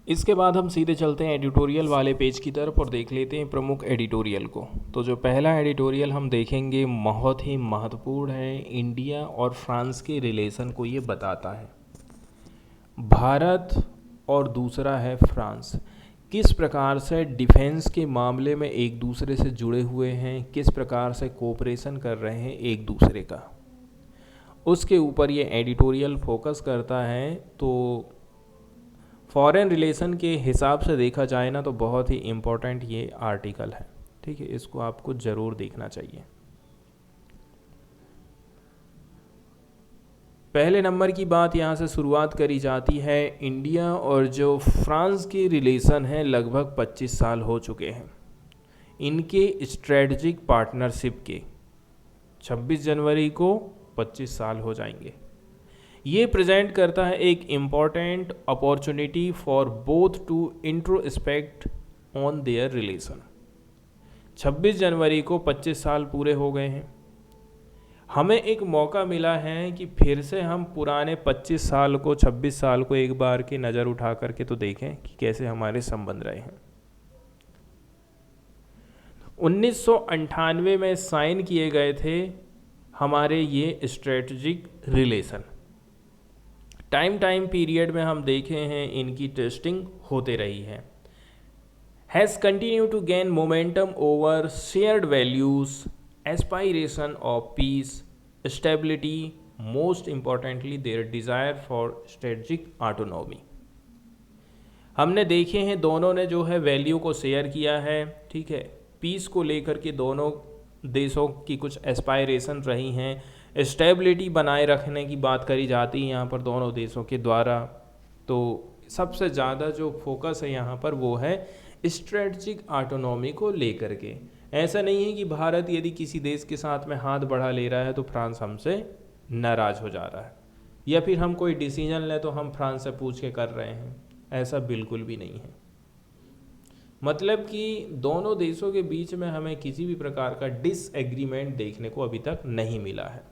इसके बाद हम सीधे चलते हैं एडिटोरियल वाले पेज की तरफ और देख लेते हैं प्रमुख एडिटोरियल को। तो जो पहला एडिटोरियल हम देखेंगे बहुत ही महत्वपूर्ण है, इंडिया और फ्रांस के रिलेशन को ये बताता है। भारत और दूसरा है फ्रांस, किस प्रकार से डिफेंस के मामले में एक दूसरे से जुड़े हुए हैं, किस प्रकार से कोऑपरेशन कर रहे हैं एक दूसरे का, उसके ऊपर ये एडिटोरियल फोकस करता है। तो फॉरेन रिलेशन के हिसाब से देखा जाए ना तो बहुत ही इम्पोर्टेंट ये आर्टिकल है, ठीक है, इसको आपको ज़रूर देखना चाहिए। पहले नंबर की बात यहाँ से शुरुआत करी जाती है। इंडिया और जो फ्रांस के रिलेशन हैं लगभग 25 साल हो चुके हैं इनके स्ट्रेटजिक पार्टनरशिप के। 26 जनवरी को 25 साल हो जाएंगे। ये प्रेजेंट करता है एक important opportunity for both to introspect on their relation. 26 जनवरी को 25 साल पूरे हो गए हैं, हमें एक मौका मिला है कि फिर से हम पुराने 25 साल को 26 साल को एक बार की नज़र उठा करके तो देखें कि कैसे हमारे संबंध रहे हैं। 1998 में साइन किए गए थे हमारे ये स्ट्रेटजिक रिलेशन। टाइम पीरियड में हम देखे हैं इनकी टेस्टिंग होते रही है। Has continue to gain momentum over shared values aspiration of peace, stability, most importantly their desire for strategic autonomy. हमने देखे हैं दोनों ने जो है वैल्यू को शेयर किया है, ठीक है। पीस को लेकर के दोनों देशों की कुछ एस्पायरेशन रही हैं, स्टेबिलिटी बनाए रखने की बात करी जाती है यहाँ पर दोनों देशों के द्वारा। तो सबसे ज़्यादा जो फोकस है यहाँ पर वो है स्ट्रेटजिक ऑटोनॉमी को लेकर के। ऐसा नहीं है कि भारत यदि किसी देश के साथ में हाथ बढ़ा ले रहा है तो फ्रांस हमसे नाराज़ हो जा रहा है, या फिर हम कोई डिसीजन लें तो हम फ्रांस से पूछ के कर रहे हैं, ऐसा बिल्कुल भी नहीं है। मतलब कि दोनों देशों के बीच में हमें किसी भी प्रकार का डिसएग्रीमेंट देखने को अभी तक नहीं मिला है।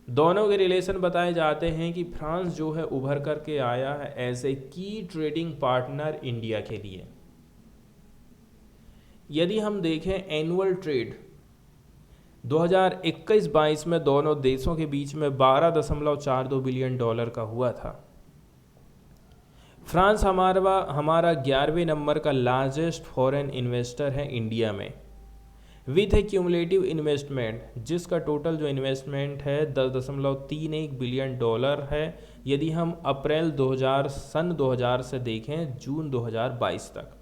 दोनों के रिलेशन बताए जाते हैं कि फ्रांस जो है उभर करके आया है एज ए की ट्रेडिंग पार्टनर इंडिया के लिए। यदि हम देखें एनुअल ट्रेड 2021-22 में दोनों देशों के बीच में $12.42 बिलियन का हुआ था। फ्रांस हमारा 11वें नंबर का लार्जेस्ट फॉरेन इन्वेस्टर है इंडिया में, विथ ए क्यूमुलेटिव इन्वेस्टमेंट जिसका टोटल जो इन्वेस्टमेंट है $10.31 बिलियन है। यदि हम अप्रैल 2000 से देखें जून 2022 तक,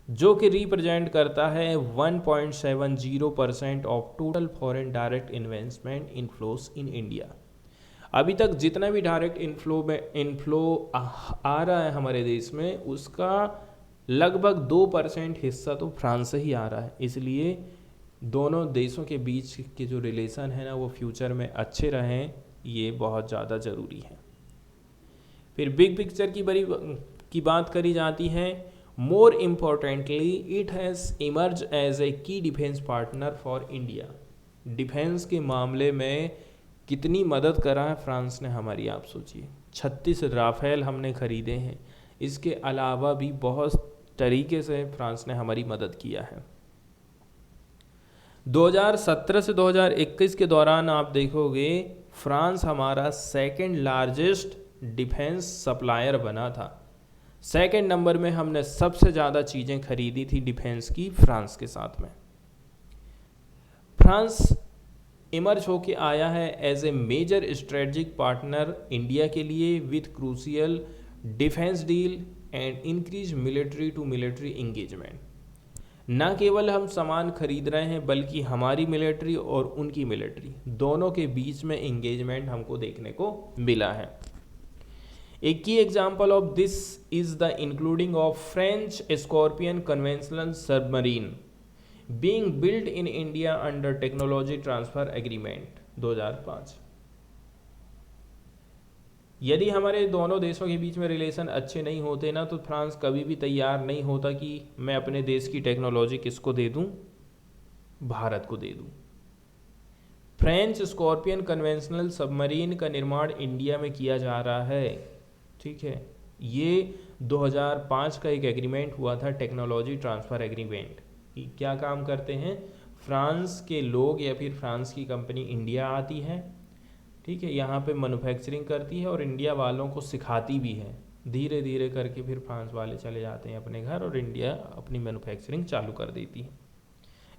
जो कि रिप्रेजेंट करता है 1.70% of total foreign direct investment inflows in India. अभी तक जितना भी डायरेक्ट इनफ्लो आ रहा है हमारे देश में, उसका लगभग 2% हिस्सा तो फ्रांस से ही आ रहा है। इसलिए दोनों देशों के बीच के जो रिलेशन है ना वो फ्यूचर में अच्छे रहें, ये बहुत ज़्यादा ज़रूरी है। फिर बिग पिक्चर की बात करी जाती है। More importantly it has emerge as a key defence partner for India. Defence के मामले में कितनी मदद करा है फ्रांस ने हमारी, आप सोचिए। 36 राफेल हमने ख़रीदे हैं। इसके अलावा भी बहुत तरीके से फ्रांस ने हमारी मदद किया है। 2017 से 2021 के दौरान आप देखोगे फ्रांस हमारा सेकंड लार्जेस्ट डिफेंस सप्लायर बना था। सेकंड नंबर में हमने सबसे ज़्यादा चीज़ें खरीदी थी डिफेंस की फ्रांस के साथ में। फ्रांस इमर्ज होके आया है as a major strategic partner India के लिए, with crucial defence deal and increase military to military engagement. न केवल हम सामान खरीद रहे हैं बल्कि हमारी मिलिट्री और उनकी मिलिट्री दोनों के बीच में इंगेजमेंट हमको देखने को मिला है। एक की example of this is the including of French scorpion conventional submarine being built in India under technology transfer agreement 2005। यदि हमारे दोनों देशों के बीच में रिलेशन अच्छे नहीं होते ना, तो फ्रांस कभी भी तैयार नहीं होता कि मैं अपने देश की टेक्नोलॉजी किसको दे दूं, भारत को दे दूं। फ्रेंच स्कॉर्पियन कन्वेंशनल सबमरीन का निर्माण इंडिया में किया जा रहा है, ठीक है। ये 2005 का एक एग्रीमेंट हुआ था, टेक्नोलॉजी ट्रांसफ़र एग्रीमेंट। क्या काम करते हैं, फ्रांस के लोग या फिर फ्रांस की कंपनी इंडिया आती है, ठीक है, यहाँ पे मैन्युफैक्चरिंग करती है और इंडिया वालों को सिखाती भी है। धीरे धीरे करके फिर फ्रांस वाले चले जाते हैं अपने घर और इंडिया अपनी मैन्युफैक्चरिंग चालू कर देती है।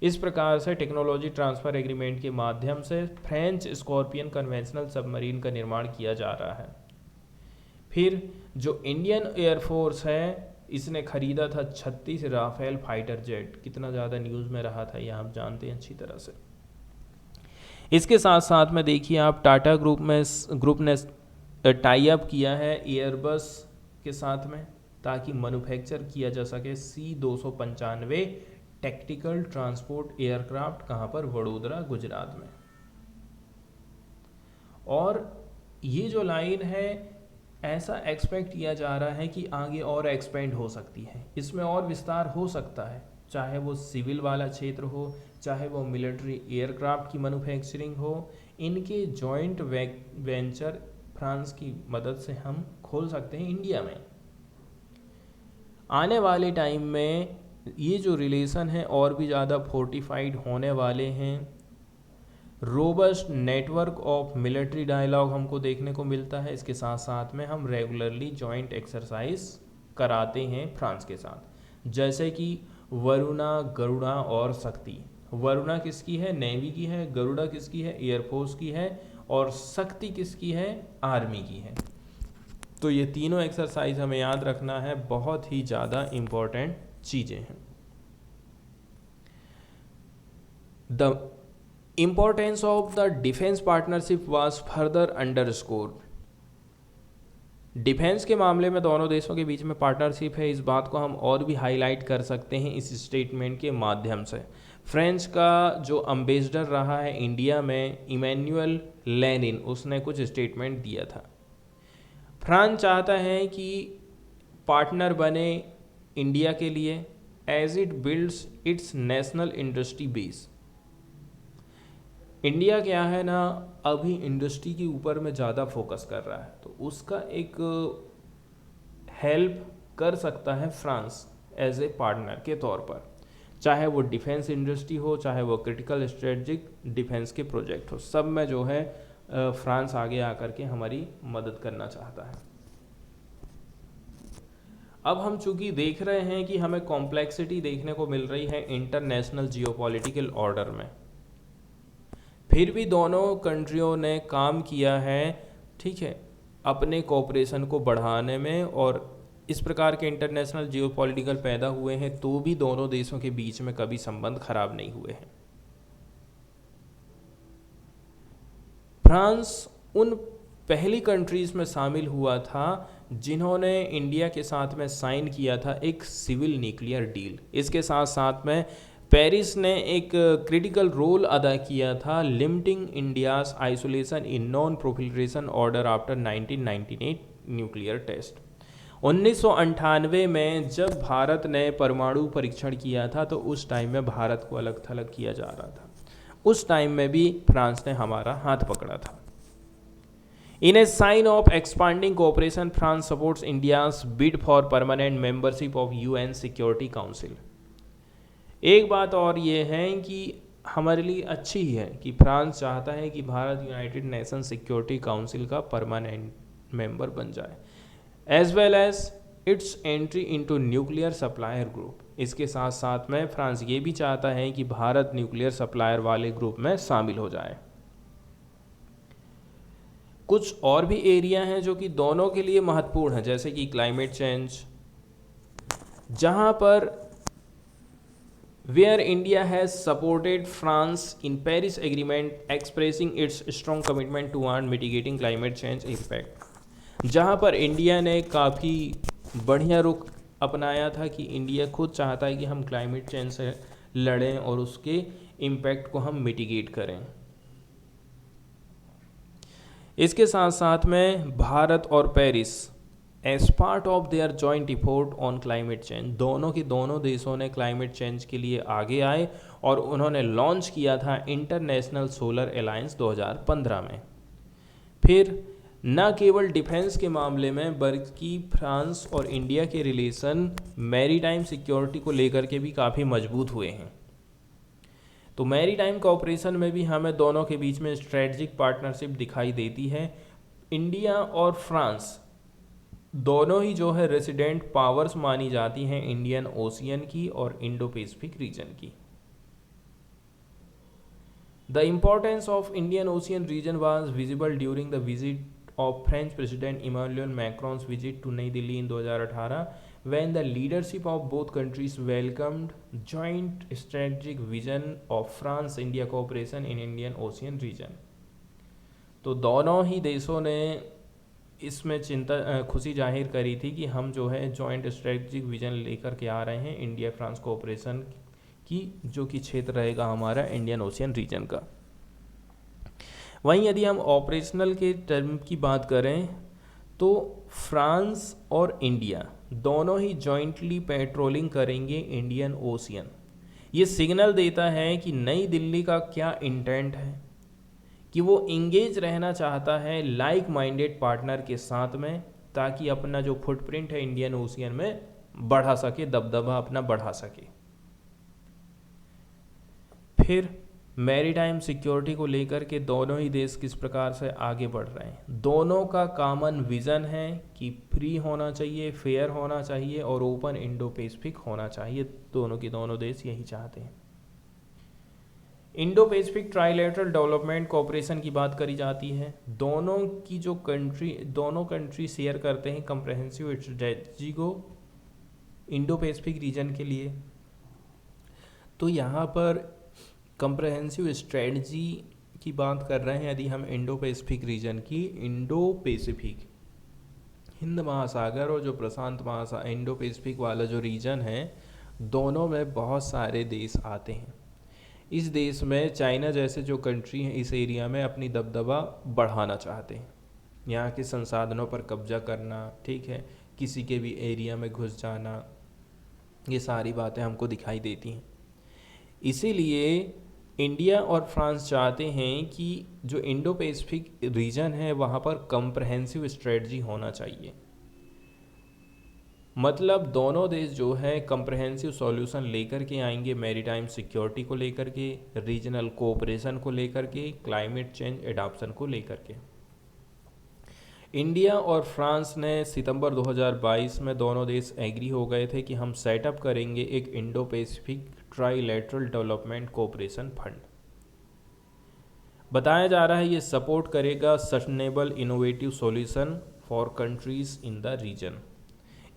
इस प्रकार से टेक्नोलॉजी ट्रांसफ़र एग्रीमेंट के माध्यम से फ्रेंच स्कॉर्पियन कन्वेंशनल सबमरीन का निर्माण किया जा रहा है। फिर जो इंडियन एयरफोर्स है, इसने खरीदा था 36 राफेल फाइटर जेट। कितना ज़्यादा न्यूज़ में रहा था यह आप जानते हैं अच्छी तरह से। इसके साथ साथ में देखिए आप टाटा ग्रुप ने टाई अप किया है एयरबस के साथ में, ताकि मैन्युफैक्चर किया जा सके C-295 टैक्टिकल ट्रांसपोर्ट एयरक्राफ्ट। कहाँ पर, वडोदरा गुजरात में। और ये जो लाइन है, ऐसा एक्सपेक्ट किया जा रहा है कि आगे और एक्सपेंड हो सकती है, इसमें और विस्तार हो सकता है, चाहे वो सिविल वाला क्षेत्र हो, चाहे वो मिलिट्री एयरक्राफ्ट की मैन्युफैक्चरिंग हो। इनके जॉइंट वेंचर फ्रांस की मदद से हम खोल सकते हैं इंडिया में। आने वाले टाइम में ये जो रिलेशन है और भी ज़्यादा फोर्टिफाइड होने वाले हैं। Robust network of military dialogue हमको देखने को मिलता है। इसके साथ साथ में हम रेगुलरली जॉइंट एक्सरसाइज कराते हैं फ्रांस के साथ, जैसे कि वरुणा, गरुड़ा और शक्ति। वरुणा किसकी है? नेवी की है। गरुड़ा किसकी है? एयरफोर्स की है। और शक्ति किसकी है? आर्मी की है। तो ये तीनों एक्सरसाइज हमें याद रखना है, बहुत ही ज़्यादा इम्पोर्टेंट चीज़ें हैं। The importance of the defence partnership was further underscored. Defence के मामले में दोनों देशों के बीच में पार्टनरशिप है, इस बात को हम और भी हाईलाइट कर सकते हैं इस स्टेटमेंट के माध्यम से। फ्रेंच का जो अम्बेसडर रहा है इंडिया में, इमैनुअल लेनिन, उसने कुछ स्टेटमेंट दिया था। फ्रांस चाहता है कि पार्टनर बने इंडिया के लिए as it builds its national industry base. India क्या है ना, अभी इंडस्ट्री के ऊपर में ज़्यादा फोकस कर रहा है, तो उसका एक हेल्प कर सकता है फ्रांस एज ए पार्टनर के तौर पर, चाहे वो डिफेंस इंडस्ट्री हो, चाहे वो क्रिटिकल स्ट्रेटजिक डिफेंस के प्रोजेक्ट हो, सब में जो है फ्रांस आगे आकर के हमारी मदद करना चाहता है। अब हम चूंकि देख रहे हैं कि हमें कॉम्प्लेक्सिटी देखने को मिल रही है इंटरनेशनल जियोपॉलिटिकल ऑर्डर में, फिर भी दोनों कंट्रियों ने काम किया है, ठीक है, अपने कोऑपरेशन को बढ़ाने में, और इस प्रकार के इंटरनेशनल जियोपॉलिटिकल पैदा हुए हैं तो भी दोनों देशों के बीच में कभी संबंध खराब नहीं हुए हैं। फ्रांस उन पहली कंट्रीज में शामिल हुआ था जिन्होंने इंडिया के साथ में साइन किया था एक सिविल न्यूक्लियर डील। इसके साथ साथ में पेरिस ने एक क्रिटिकल रोल अदा किया था limiting India's isolation in non proliferation order after 1998 nuclear test. 1998 में जब भारत ने परमाणु परीक्षण किया था तो उस टाइम में भारत को अलग थलग किया जा रहा था, उस टाइम में भी फ्रांस ने हमारा हाथ पकड़ा था। In a sign of expanding cooperation, France supports India's bid for permanent membership of UN Security Council. एक बात और ये है कि हमारे लिए अच्छी ही है कि फ्रांस चाहता है कि Bharat United Nation security council का परमानेंट मेंबर बन जाए, as well as its entry into nuclear supplier group. इसके साथ साथ में फ्रांस ये भी चाहता है कि भारत न्यूक्लियर सप्लायर वाले ग्रुप में शामिल हो जाए। कुछ और भी एरिया हैं जो कि दोनों के लिए महत्वपूर्ण है, जैसे कि क्लाइमेट चेंज, जहां पर where India has supported France in Paris agreement expressing its strong commitment toward mitigating climate change impact, जहां पर इंडिया ने काफ़ी बढ़िया रुख अपनाया था कि इंडिया खुद चाहता है कि हम क्लाइमेट चेंज से लड़ें और उसके इम्पैक्ट को हम मिटिगेट करें। इसके साथ साथ में भारत और Paris as part of their joint effort on climate change, दोनों के दोनों देशों ने क्लाइमेट चेंज के लिए आगे आए और उन्होंने लॉन्च किया था इंटरनेशनल सोलर अलायंस 2015 में। फिर न केवल डिफेंस के मामले में बल्कि फ्रांस और इंडिया के रिलेशन मैरीटाइम सिक्योरिटी को लेकर के भी काफ़ी मजबूत हुए हैं। तो मैरीटाइम कोऑपरेशन में भी हमें दोनों के बीच में स्ट्रेटजिक पार्टनरशिप दिखाई देती है। इंडिया और फ्रांस दोनों ही जो है रेसिडेंट पावर्स मानी जाती हैं इंडियन ओशियन की और इंडो पैसिफिक रीजन की। The importance of Indian ocean region was visible during the visit of French president Emmanuel Macron's visit to New Delhi in 2018 when the leadership of both countries welcomed joint strategic vision of France-India cooperation in Indian Ocean region। तो दोनों ही देशों ने इसमें खुशी जाहिर करी थी कि हम जो है जॉइंट स्ट्रेटजिक विजन लेकर के आ रहे हैं इंडिया फ्रांस कोऑपरेशन की, जो कि क्षेत्र रहेगा हमारा इंडियन ओशियन रीजन का। वहीं यदि हम ऑपरेशनल के टर्म की बात करें तो फ्रांस और इंडिया दोनों ही जॉइंटली पेट्रोलिंग करेंगे इंडियन ओशियन। ये सिग्नल देता है कि नई दिल्ली का क्या इंटेंट है, कि वो इंगेज रहना चाहता है लाइक माइंडेड पार्टनर के साथ में, ताकि अपना जो फुटप्रिंट है इंडियन ओशियन में बढ़ा सके, दबदबा अपना बढ़ा सके। फिर मैरीटाइम सिक्योरिटी को लेकर के दोनों ही देश किस प्रकार से आगे बढ़ रहे हैं। दोनों का कॉमन विज़न है कि फ्री होना चाहिए, फेयर होना चाहिए और ओपन इंडो पैसिफिक होना चाहिए। दोनों के दोनों देश यही चाहते हैं। Indo Pacific trilateral development cooperation की बात करी जाती है। दोनों कंट्री शेयर करते हैं कंप्रहेंसिव स्ट्रेटजी को इंडो पैसिफिक रीजन के लिए। तो यहाँ पर कंप्रहेंसिव स्ट्रेटजी की बात कर रहे हैं यदि हम इंडो पैसिफिक रीजन की। इंडो पैसिफिक हिंद महासागर और जो प्रशांत महासागर इंडो पैसिफिक वाला जो रीजन है, दोनों में बहुत सारे देश आते हैं। इस देश में चाइना जैसे जो कंट्री हैं इस एरिया में अपनी दबदबा बढ़ाना चाहते हैं, यहाँ के संसाधनों पर कब्जा करना, ठीक है, किसी के भी एरिया में घुस जाना, ये सारी बातें हमको दिखाई देती हैं। इसीलिए इंडिया और फ्रांस चाहते हैं कि जो इंडो पैसिफिक रीजन है वहाँ पर कंप्रहेंसिव स्ट्रेटजी होना चाहिए। मतलब दोनों देश जो है कंप्रहेंसिव सॉल्यूशन लेकर के आएंगे, मैरीटाइम सिक्योरिटी को लेकर के, रीजनल कोऑपरेशन को लेकर के, क्लाइमेट चेंज एडाप्शन को लेकर के। इंडिया और फ्रांस ने सितंबर 2022 में दोनों देश एग्री हो गए थे कि हम सेटअप करेंगे एक Indo Pacific trilateral development cooperation fund. बताया जा रहा है ये सपोर्ट करेगा sustainable innovative solution for countries in the region.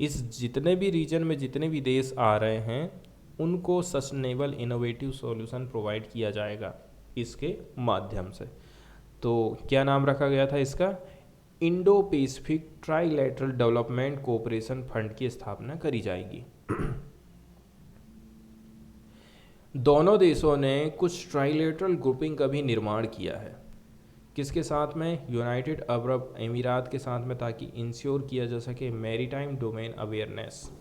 इस जितने भी रीजन में जितने भी देश आ रहे हैं उनको सस्टेनेबल इनोवेटिव सॉल्यूशन प्रोवाइड किया जाएगा इसके माध्यम से। तो क्या नाम रखा गया था इसका? Indo Pacific trilateral development cooperation fund की स्थापना करी जाएगी। दोनों देशों ने कुछ ट्राइलेटरल ग्रुपिंग का भी निर्माण किया है। किसके साथ में? यूनाइटेड अरब अमीरात के साथ में, ताकि इंश्योर किया जा सके मैरीटाइम डोमेन अवेयरनेस।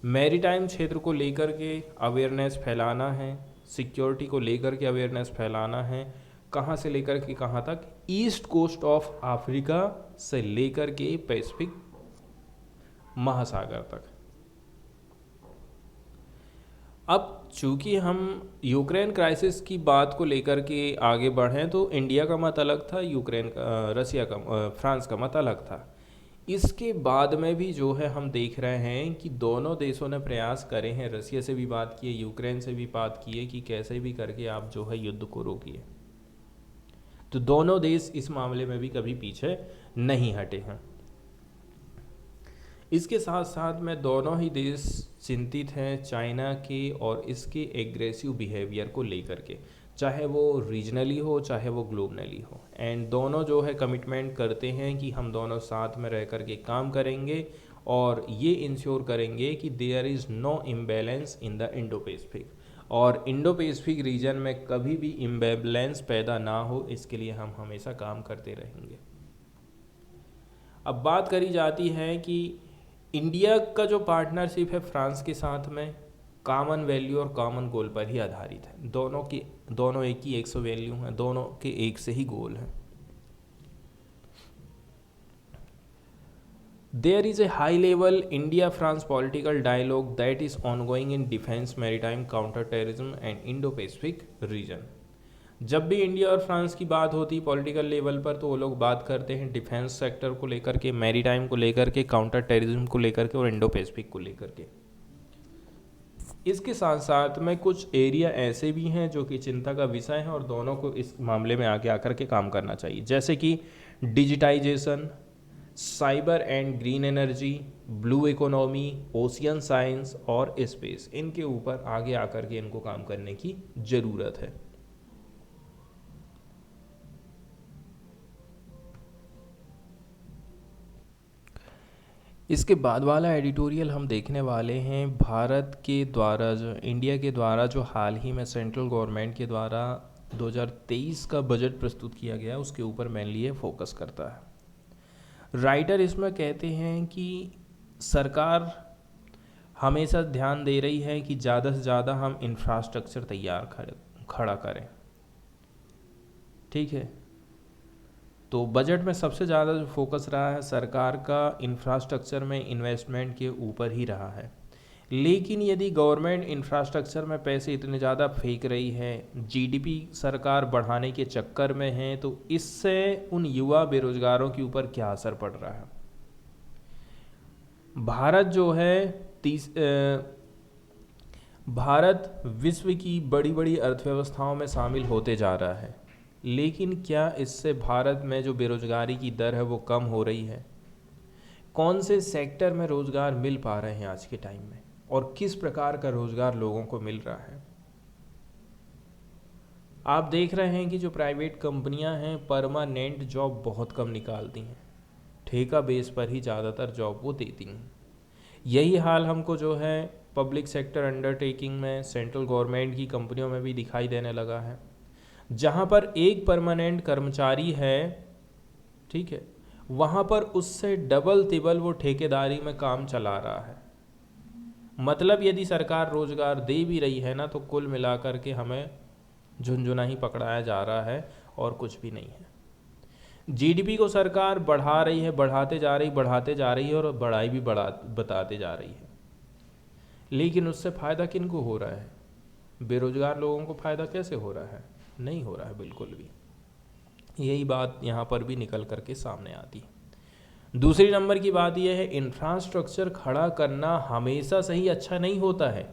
मैरीटाइम क्षेत्र को लेकर के अवेयरनेस फैलाना है, सिक्योरिटी को लेकर के अवेयरनेस फैलाना है। कहाँ से लेकर के कहाँ तक? ईस्ट कोस्ट ऑफ अफ्रीका से लेकर के पैसिफिक महासागर तक। अब चूंकि हम यूक्रेन क्राइसिस की बात को लेकर के आगे बढ़ें तो इंडिया का मत अलग था, फ्रांस का मत अलग था। इसके बाद में भी जो है हम देख रहे हैं कि दोनों देशों ने प्रयास करे हैं, रसिया से भी बात की है, यूक्रेन से भी बात की है कि कैसे भी करके आप जो है युद्ध को रोकिए। तो दोनों देश इस मामले में भी कभी पीछे नहीं हटे हैं। इसके साथ साथ में दोनों ही देश चिंतित हैं चाइना के और इसके एग्रेसिव बिहेवियर को लेकर के, चाहे वो रीजनली हो चाहे वो ग्लोबली हो। एंड दोनों जो है कमिटमेंट करते हैं कि हम दोनों साथ में रह कर के काम करेंगे और ये इंश्योर करेंगे कि there is no imbalance in the Indo Pacific, और इंडो पैसिफिक रीजन में कभी भी इम्बैलेंस पैदा ना हो, इसके लिए हम हमेशा काम करते रहेंगे। अब बात करी जाती है कि इंडिया का जो पार्टनरशिप है फ्रांस के साथ में कॉमन वैल्यू और कॉमन गोल पर ही आधारित है। दोनों एक ही 100 वैल्यू हैं, दोनों के एक से ही गोल हैं। There is a high level India France political dialogue that is ongoing in defense, maritime, counter-terrorism and Indo-Pacific region। जब भी इंडिया और फ्रांस की बात होती पॉलिटिकल लेवल पर तो वो लोग बात करते हैं डिफेंस सेक्टर को लेकर के, मैरीटाइम को लेकर के, काउंटर टेररिज्म को लेकर के और इंडो पैसिफिक को लेकर के। इसके साथ साथ में कुछ एरिया ऐसे भी हैं जो कि चिंता का विषय है और दोनों को इस मामले में आगे आकर के काम करना चाहिए, जैसे कि digitisation, cyber and green energy, blue economy, ocean science और स्पेस। इनके ऊपर आगे आकर के इनको काम करने की ज़रूरत है। इसके बाद वाला एडिटोरियल हम देखने वाले हैं भारत के द्वारा जो इंडिया के द्वारा जो हाल ही में सेंट्रल गवर्नमेंट के द्वारा 2023 का बजट प्रस्तुत किया गया, उसके ऊपर मेनली ये फोकस करता है। राइटर इसमें कहते हैं कि सरकार हमेशा ध्यान दे रही है कि ज़्यादा से ज़्यादा हम इंफ्रास्ट्रक्चर तैयार खड़ा करें, ठीक है। तो बजट में सबसे ज़्यादा जो फोकस रहा है सरकार का इंफ्रास्ट्रक्चर में इन्वेस्टमेंट के ऊपर ही रहा है। लेकिन यदि गवर्नमेंट इंफ्रास्ट्रक्चर में पैसे इतने ज़्यादा फेंक रही है, जीडीपी सरकार बढ़ाने के चक्कर में है, तो इससे उन युवा बेरोजगारों के ऊपर क्या असर पड़ रहा है। भारत जो है भारत विश्व की बड़ी बड़ी अर्थव्यवस्थाओं में शामिल होते जा रहा है, लेकिन क्या इससे भारत में जो बेरोजगारी की दर है वो कम हो रही है? कौन से सेक्टर में रोजगार मिल पा रहे हैं आज के टाइम में, और किस प्रकार का रोजगार लोगों को मिल रहा है? आप देख रहे हैं कि जो प्राइवेट कंपनियां हैं परमानेंट जॉब बहुत कम निकालती हैं, ठेका बेस पर ही ज़्यादातर जॉब वो देती हैं। यही हाल हमको जो है पब्लिक सेक्टर अंडरटेकिंग में, सेंट्रल गवर्नमेंट की कंपनियों में भी दिखाई देने लगा है, जहाँ पर एक परमानेंट कर्मचारी है, ठीक है, वहाँ पर उससे डबल तिबल वो ठेकेदारी में काम चला रहा है। मतलब यदि सरकार रोजगार दे भी रही है ना, तो कुल मिलाकर के हमें झुंझुना ही पकड़ाया जा रहा है और कुछ भी नहीं है। जीडीपी को सरकार बढ़ा रही है, बढ़ाते जा रही है और बढ़ाई भी बताते जा रही है, लेकिन उससे फ़ायदा किन को हो रहा है? बेरोजगार लोगों को फ़ायदा कैसे हो रहा है? नहीं हो रहा है बिल्कुल भी। यही बात यहाँ पर भी निकल करके सामने आती है। दूसरी नंबर की बात यह है, इंफ्रास्ट्रक्चर खड़ा करना हमेशा सही अच्छा नहीं होता है।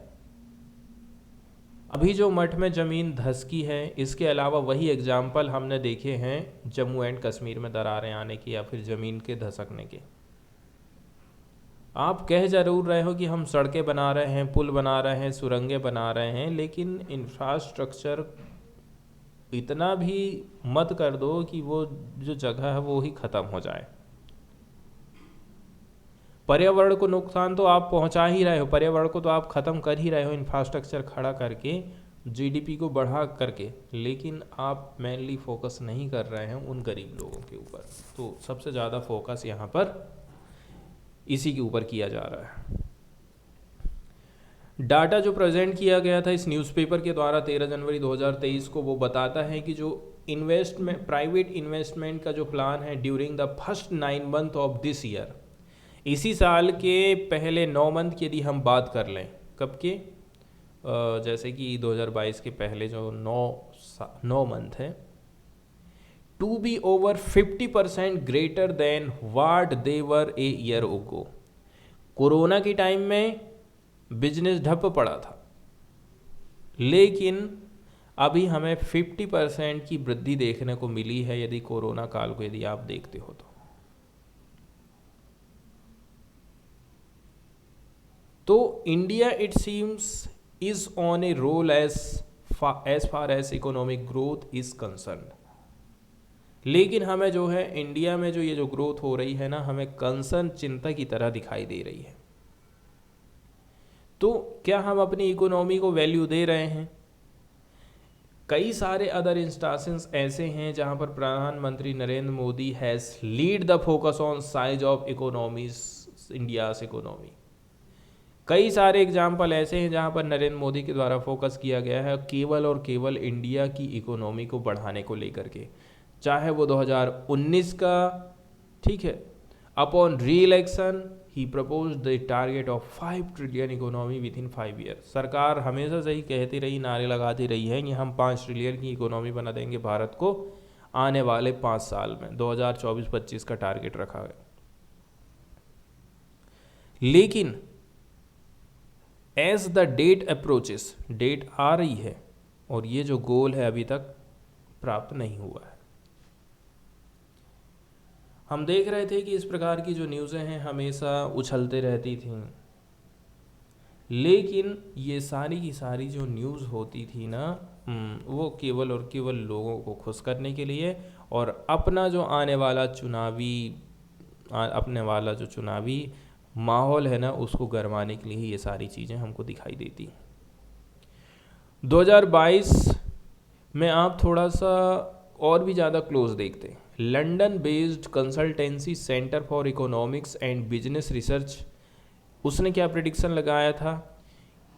अभी जो मठ में ज़मीन धसकी है, इसके अलावा वही एग्जाम्पल हमने देखे हैं जम्मू एंड कश्मीर में दरारें आने की या फिर ज़मीन के धसकने के। आप कह ज़रूर रहे हो कि हम सड़कें बना रहे हैं, पुल बना रहे हैं, सुरंगें बना रहे हैं, लेकिन इंफ्रास्ट्रक्चर इतना भी मत कर दो कि वो जो जगह है वो ही ख़त्म हो जाए। पर्यावरण को नुकसान तो आप पहुंचा ही रहे हो, पर्यावरण को तो आप ख़त्म कर ही रहे हो इंफ्रास्ट्रक्चर खड़ा करके, जीडीपी को बढ़ा करके, लेकिन आप मेनली फोकस नहीं कर रहे हैं उन गरीब लोगों के ऊपर। तो सबसे ज़्यादा फोकस यहाँ पर इसी के ऊपर किया जा रहा है। डाटा जो प्रेजेंट किया गया था इस न्यूज़पेपर के द्वारा 13 जनवरी 2023 को, वो बताता है कि जो प्राइवेट इन्वेस्टमेंट का जो प्लान है during the first 9 month of this year, इसी साल के पहले 9 मंथ की यदि हम बात कर लें, कब के, जैसे कि 2022 के पहले जो 9 मंथ है, to be over 50% greater than what they were a year ago. Corona के टाइम में बिजनेस ठप पड़ा था, लेकिन अभी हमें 50% की वृद्धि देखने को मिली है यदि कोरोना काल को यदि आप देखते हो तो India it seems is on a roll as far as economic growth is concern. लेकिन हमें जो है इंडिया में जो ये जो ग्रोथ हो रही है ना, हमें कंसर्न, चिंता की तरह दिखाई दे रही है। तो क्या हम अपनी इकोनॉमी को वैल्यू दे रहे हैं? कई सारे अदर इंस्टेंसेस ऐसे हैं जहां पर प्रधानमंत्री Narendra Modi has lead the focus on size of economies India's economy. कई सारे एग्जाम्पल ऐसे हैं जहां पर नरेंद्र मोदी के द्वारा फोकस किया गया है केवल और केवल इंडिया की इकोनॉमी को बढ़ाने को लेकर के, चाहे वो 2019 का, ठीक है, अपॉन री election he propose the target of 5 trillion economy with in 5 year. सरकार हमेशा से ही कहती रही, नारे लगाती रही है कि हम 5 ट्रिलियन की इकोनॉमी बना देंगे भारत को आने वाले 5 साल में, 2024-25 का टारगेट रखा है। लेकिन as the date approaches, date आ रही है और ये जो गोल है अभी तक प्राप्त नहीं हुआ है। हम देख रहे थे कि इस प्रकार की जो न्यूज़ें हैं हमेशा उछलते रहती थीं, लेकिन ये सारी की सारी जो न्यूज़ होती थी ना, वो केवल और केवल लोगों को खुश करने के लिए और अपना जो चुनावी माहौल है ना, उसको गरमाने के लिए ये सारी चीज़ें हमको दिखाई देती। 2022 में आप थोड़ा सा और भी ज़्यादा क्लोज देखते हैं। London based consultancy centre for economics and business research, उसने क्या प्रिडिक्शन लगाया था,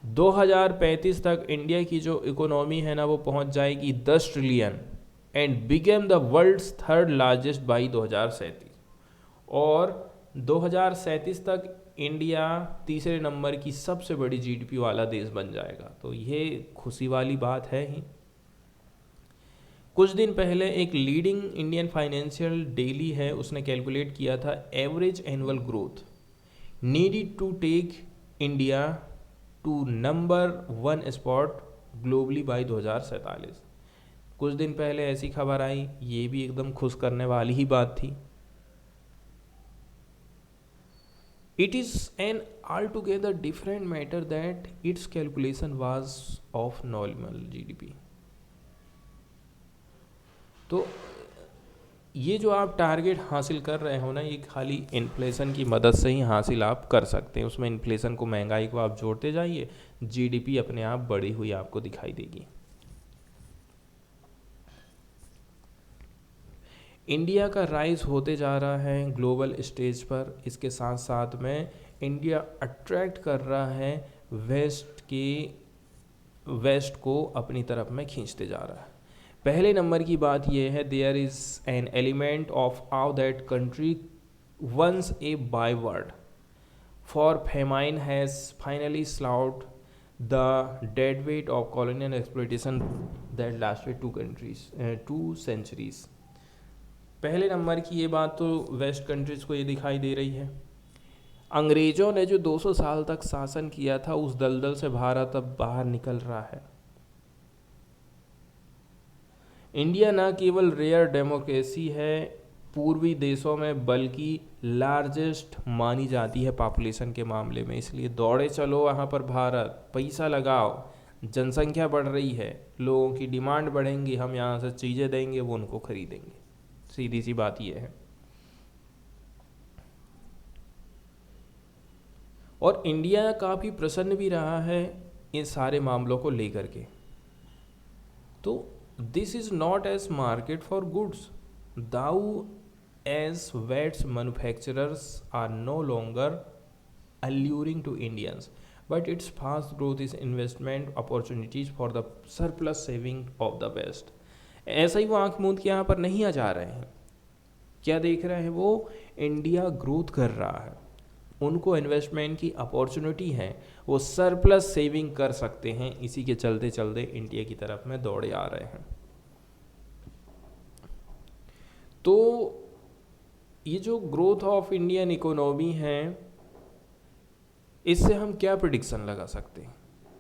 2035 तक इंडिया की जो इकोनॉमी है ना वो पहुंच जाएगी 10 trillion and became the world's 3rd largest by 2037। और 2037 तक इंडिया तीसरे नंबर की सबसे बड़ी जीडीपी वाला देश बन जाएगा। तो ये खुशी वाली बात है ही। कुछ दिन पहले एक लीडिंग इंडियन फाइनेंशियल डेली है, उसने कैलकुलेट किया था average annual growth needed to take India to number 1 spot globally by 2047। कुछ दिन पहले ऐसी खबर आई, ये भी एकदम खुश करने वाली ही बात थी। It is an all together different matter that it's calculation was of nominal GDP. तो ये जो आप टारगेट हासिल कर रहे हो ना, ये खाली इन्फ्लेशन की मदद से ही हासिल आप कर सकते हैं। उसमें इन्फ्लेशन को, महंगाई को आप जोड़ते जाइए, जीडीपी अपने आप बढ़ी हुई आपको दिखाई देगी। इंडिया का राइज होते जा रहा है ग्लोबल स्टेज पर। इसके साथ साथ में इंडिया अट्रैक्ट कर रहा है वेस्ट को अपनी तरफ में खींचते जा रहा है। पहले नंबर की बात यह है, there is an element of awe that country once a byword for famine has finally sloughed the dead weight of colonial exploitation that lasted 2 centuries। पहले नंबर की ये बात तो वेस्ट कंट्रीज़ को ये दिखाई दे रही है। अंग्रेज़ों ने जो 200 साल तक शासन किया था, उस दलदल से भारत अब बाहर निकल रहा है। इंडिया न केवल रेयर डेमोक्रेसी है पूर्वी देशों में, बल्कि लार्जेस्ट मानी जाती है पॉपुलेशन के मामले में। इसलिए दौड़े चलो वहाँ पर भारत, पैसा लगाओ, जनसंख्या बढ़ रही है, लोगों की डिमांड बढ़ेंगी, हम यहाँ से चीज़ें देंगे, वो उनको खरीदेंगे। सीधी सी बात ये है। और इंडिया काफ़ी प्रसन्न भी रहा है इन सारे मामलों को लेकर के। तो this is not as market for goods though as west's manufacturers are no longer alluring to Indians, but its fast growth is investment opportunities for the surplus saving of the West। ऐसा ही वो आंख मूंद के यहाँ पर नहीं आ जा रहे हैं। क्या देख रहे हैं वो? इंडिया ग्रोथ कर रहा है, उनको इन्वेस्टमेंट की अपॉर्चुनिटी है, वो सरप्लस सेविंग कर सकते हैं। इसी के चलते चलते इंडिया की तरफ में दौड़े आ रहे हैं। तो ये जो ग्रोथ ऑफ इंडियन इकोनॉमी है, इससे हम क्या प्रिडिक्शन लगा सकते हैं?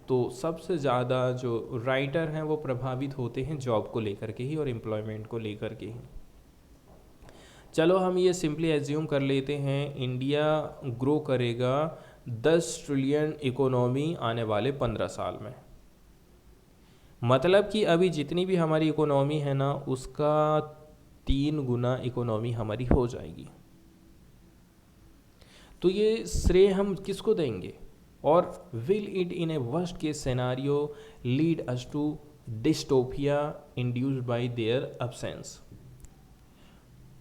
तो सबसे ज़्यादा जो राइटर हैं वो प्रभावित होते हैं जॉब को लेकर के ही और एम्प्लॉयमेंट को लेकर के ही। चलो हम ये सिंपली एज्यूम कर लेते हैं, इंडिया ग्रो करेगा 10 ट्रिलियन इकोनॉमी आने वाले 15 साल में। मतलब कि अभी जितनी भी हमारी इकोनॉमी है ना, उसका 3 गुना इकोनॉमी हमारी हो जाएगी। तो ये श्रेय हम किसको देंगे? और will it in a worst case scenario lead us to dystopia induced by their absence?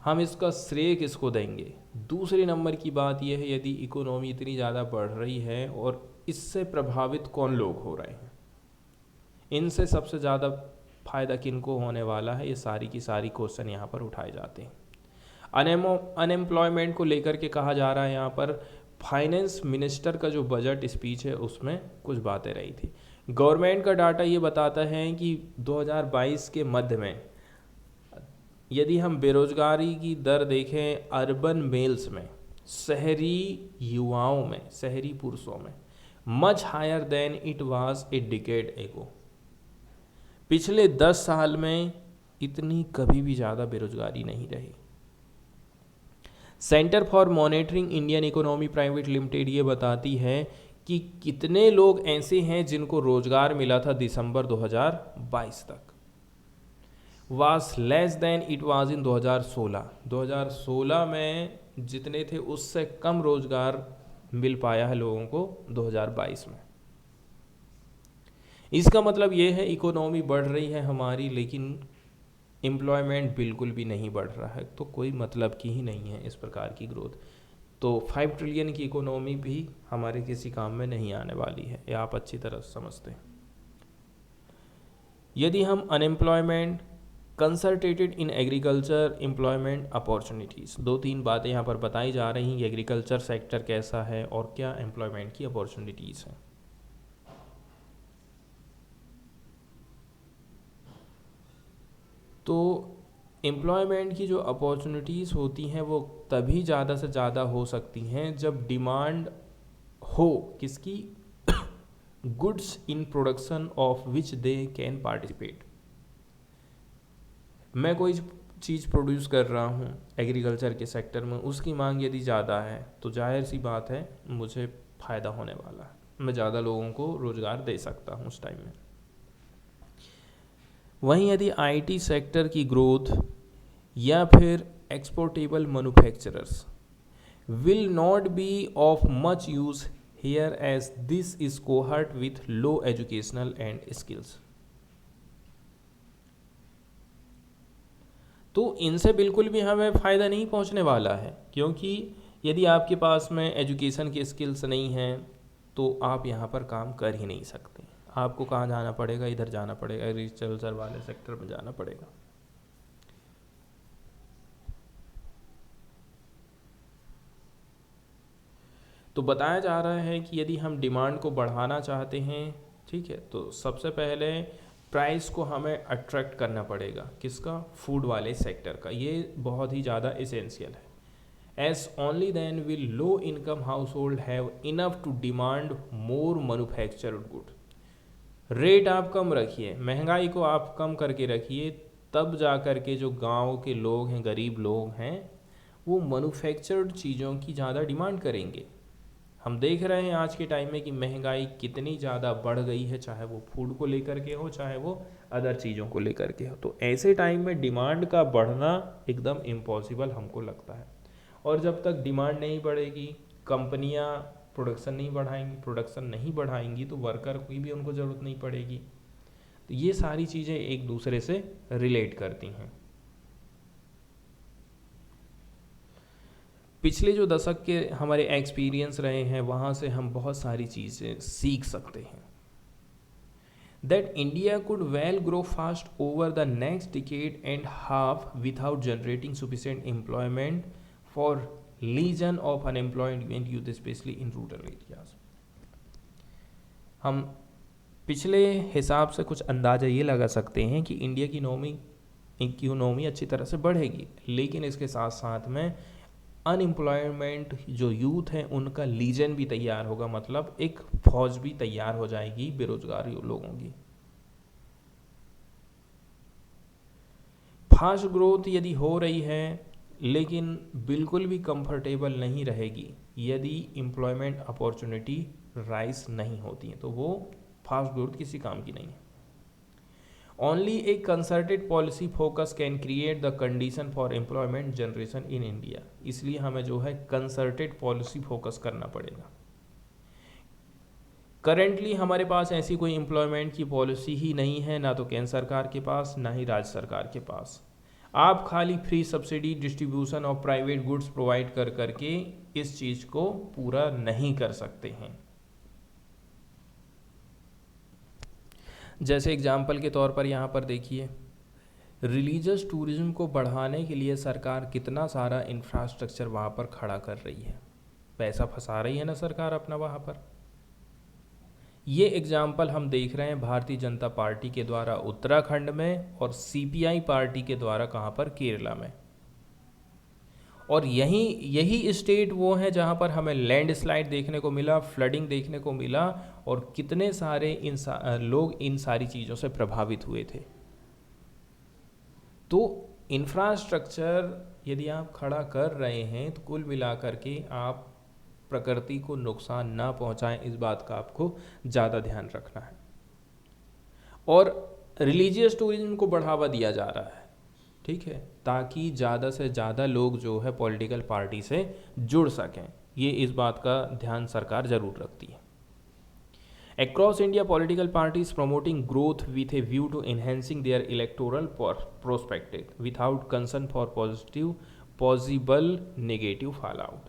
हम इसका श्रेय किसको देंगे? दूसरे नंबर की बात यह है, यदि इकोनॉमी इतनी ज़्यादा बढ़ रही है और इससे प्रभावित कौन लोग हो रहे हैं, इनसे सबसे ज़्यादा फायदा किनको होने वाला है, ये सारी की सारी क्वेश्चन यहाँ पर उठाए जाते हैं। अनएम्प्लॉयमेंट को लेकर के कहा जा रहा है यहाँ पर, फाइनेंस मिनिस्टर का जो बजट स्पीच है उसमें कुछ बातें रही थी। गवर्नमेंट का डाटा ये बताता है कि 2022 के मध्य में यदि हम बेरोजगारी की दर देखें अर्बन मेल्स में, शहरी युवाओं में, शहरी पुरुषों में, much higher than it was a decade ago. पिछले 10 साल में इतनी कभी भी ज़्यादा बेरोजगारी नहीं रही। Centre for monitoring Indian economy private limited ये बताती है कि कितने लोग ऐसे हैं जिनको रोजगार मिला था दिसंबर 2022 तक, was less than it was in 2016। 2016 में जितने थे उससे कम रोजगार मिल पाया है लोगों को 2022 में। इसका मतलब ये है इकोनॉमी बढ़ रही है हमारी, लेकिन एम्प्लॉयमेंट बिल्कुल भी नहीं बढ़ रहा है। तो कोई मतलब की ही नहीं है इस प्रकार की ग्रोथ। तो 5 ट्रिलियन की इकोनॉमी भी हमारे किसी काम में नहीं आने वाली है, ये आप अच्छी तरह समझते हैं। यदि हम unemployment concentrated in agriculture employment opportunities, दो तीन बातें यहाँ पर बताई जा रही हैं कि एग्रीकल्चर सेक्टर कैसा है और क्या एम्प्लॉयमेंट की अपॉर्चुनिटीज़ हैं। तो एम्प्लॉयमेंट की जो अपॉर्चुनिटीज़ होती हैं वो तभी ज़्यादा से ज़्यादा हो सकती हैं जब डिमांड हो किसकी, goods in production of which they can participate. मैं कोई चीज़ प्रोड्यूस कर रहा हूँ एग्रीकल्चर के सेक्टर में, उसकी मांग यदि ज़्यादा है तो जाहिर सी बात है मुझे फ़ायदा होने वाला है, मैं ज़्यादा लोगों को रोज़गार दे सकता हूँ उस टाइम में। वहीं यदि आईटी सेक्टर की ग्रोथ या फिर exportable manufacturers will not be of much use here as this is cohort with low educational and skills. तो इनसे बिल्कुल भी हमें फ़ायदा नहीं पहुंचने वाला है, क्योंकि यदि आपके पास में एजुकेशन की स्किल्स नहीं हैं तो आप यहाँ पर काम कर ही नहीं सकते। आपको कहाँ जाना पड़ेगा, इधर जाना पड़ेगा, एग्रीकल्चर वाले सेक्टर में जाना पड़ेगा। तो बताया जा रहा है कि यदि हम डिमांड को बढ़ाना चाहते हैं, ठीक है, तो सबसे पहले प्राइस को हमें अट्रैक्ट करना पड़ेगा, किसका, फूड वाले सेक्टर का। ये बहुत ही ज़्यादा एसेंशियल है। As only then will low income household have enough to demand more manufactured good. Rate आप कम रखिए, महंगाई को आप कम करके रखिए, तब जा कर के जो गांव के लोग हैं, गरीब लोग हैं, वो मैन्युफैक्चर्ड चीज़ों की ज़्यादा डिमांड करेंगे। हम देख रहे हैं आज के टाइम में कि महंगाई कितनी ज़्यादा बढ़ गई है, चाहे वो फूड को लेकर के हो, चाहे वो अदर चीज़ों को लेकर के हो। तो ऐसे टाइम में डिमांड का बढ़ना एकदम इम्पॉसिबल हमको लगता है। और जब तक डिमांड नहीं बढ़ेगी, कंपनियां प्रोडक्शन नहीं बढ़ाएंगी तो वर्कर की भी उनको ज़रूरत नहीं पड़ेगी। तो ये सारी चीज़ें एक दूसरे से रिलेट करती हैं। पिछले जो दशक के हमारे एक्सपीरियंस रहे हैं, वहाँ से हम बहुत सारी चीज़ें सीख सकते हैं। That India could well grow fast over the next decade and half without generating sufficient employment for legion of unemployment youth specially in rural areas. हम पिछले हिसाब से कुछ अंदाज़ा ये लगा सकते हैं कि इंडिया की इकोनॉमी अच्छी तरह से बढ़ेगी, लेकिन इसके साथ साथ में अनएम्प्लॉयमेंट जो यूथ है उनका लीजन भी तैयार होगा, मतलब एक फौज भी तैयार हो जाएगी बेरोजगार लोगों की। फास्ट ग्रोथ यदि हो रही है लेकिन बिल्कुल भी कंफर्टेबल नहीं रहेगी, यदि एम्प्लॉयमेंट अपॉर्चुनिटी राइज नहीं होती है, तो वो फास्ट ग्रोथ किसी काम की नहीं है। Only a concerted policy focus can create the condition for employment generation in India। इसलिए हमें जो है concerted policy focus करना पड़ेगा। करेंटली हमारे पास ऐसी कोई एम्प्लॉयमेंट की पॉलिसी ही नहीं है, ना तो केंद्र सरकार के पास, ना ही राज्य सरकार के पास। आप खाली फ्री सब्सिडी, डिस्ट्रीब्यूशन और प्राइवेट गुड्स प्रोवाइड कर करके इस चीज़ को पूरा नहीं कर सकते हैं। जैसे एग्जाम्पल के तौर पर यहाँ पर देखिए, रिलीजियस टूरिज्म को बढ़ाने के लिए सरकार कितना सारा इंफ्रास्ट्रक्चर वहाँ पर खड़ा कर रही है, पैसा फंसा रही है ना सरकार अपना वहाँ पर। ये एग्जाम्पल हम देख रहे हैं भारतीय जनता पार्टी के द्वारा उत्तराखंड में और सीपीआई पार्टी के द्वारा कहाँ पर, केरला में। और यही स्टेट वो है जहाँ पर हमें लैंडस्लाइड देखने को मिला, फ्लडिंग देखने को मिला, और कितने सारे लोग इन सारी चीज़ों से प्रभावित हुए थे। तो इंफ्रास्ट्रक्चर यदि आप खड़ा कर रहे हैं तो कुल मिलाकर के आप प्रकृति को नुकसान ना पहुंचाएं, इस बात का आपको ज़्यादा ध्यान रखना है। और रिलीजियस टूरिज्म को बढ़ावा दिया जा रहा है, ठीक है, ताकि ज़्यादा से ज़्यादा लोग जो है पॉलिटिकल पार्टी से जुड़ सकें। ये इस बात का ध्यान सरकार ज़रूर रखती है। Across India, political parties promoting growth with a view to enhancing their electoral prospects without concern for possible negative fallout।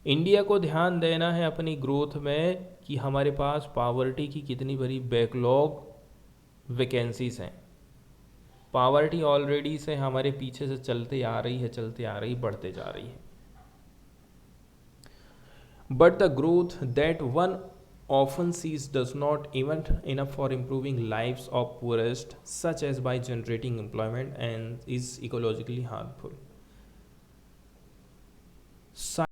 India को ध्यान देना है अपनी ग्रोथ में कि हमारे पास पावर्टी की कितनी बड़ी बैकलॉग वैकेंसीज हैं, पावर्टी ऑलरेडी से हमारे पीछे से चलते आ रही है, चलते आ रही, बढ़ते जा रही है। But the growth that one often sees does not even enough for improving lives of poorest, such as by generating employment, and is ecologically harmful.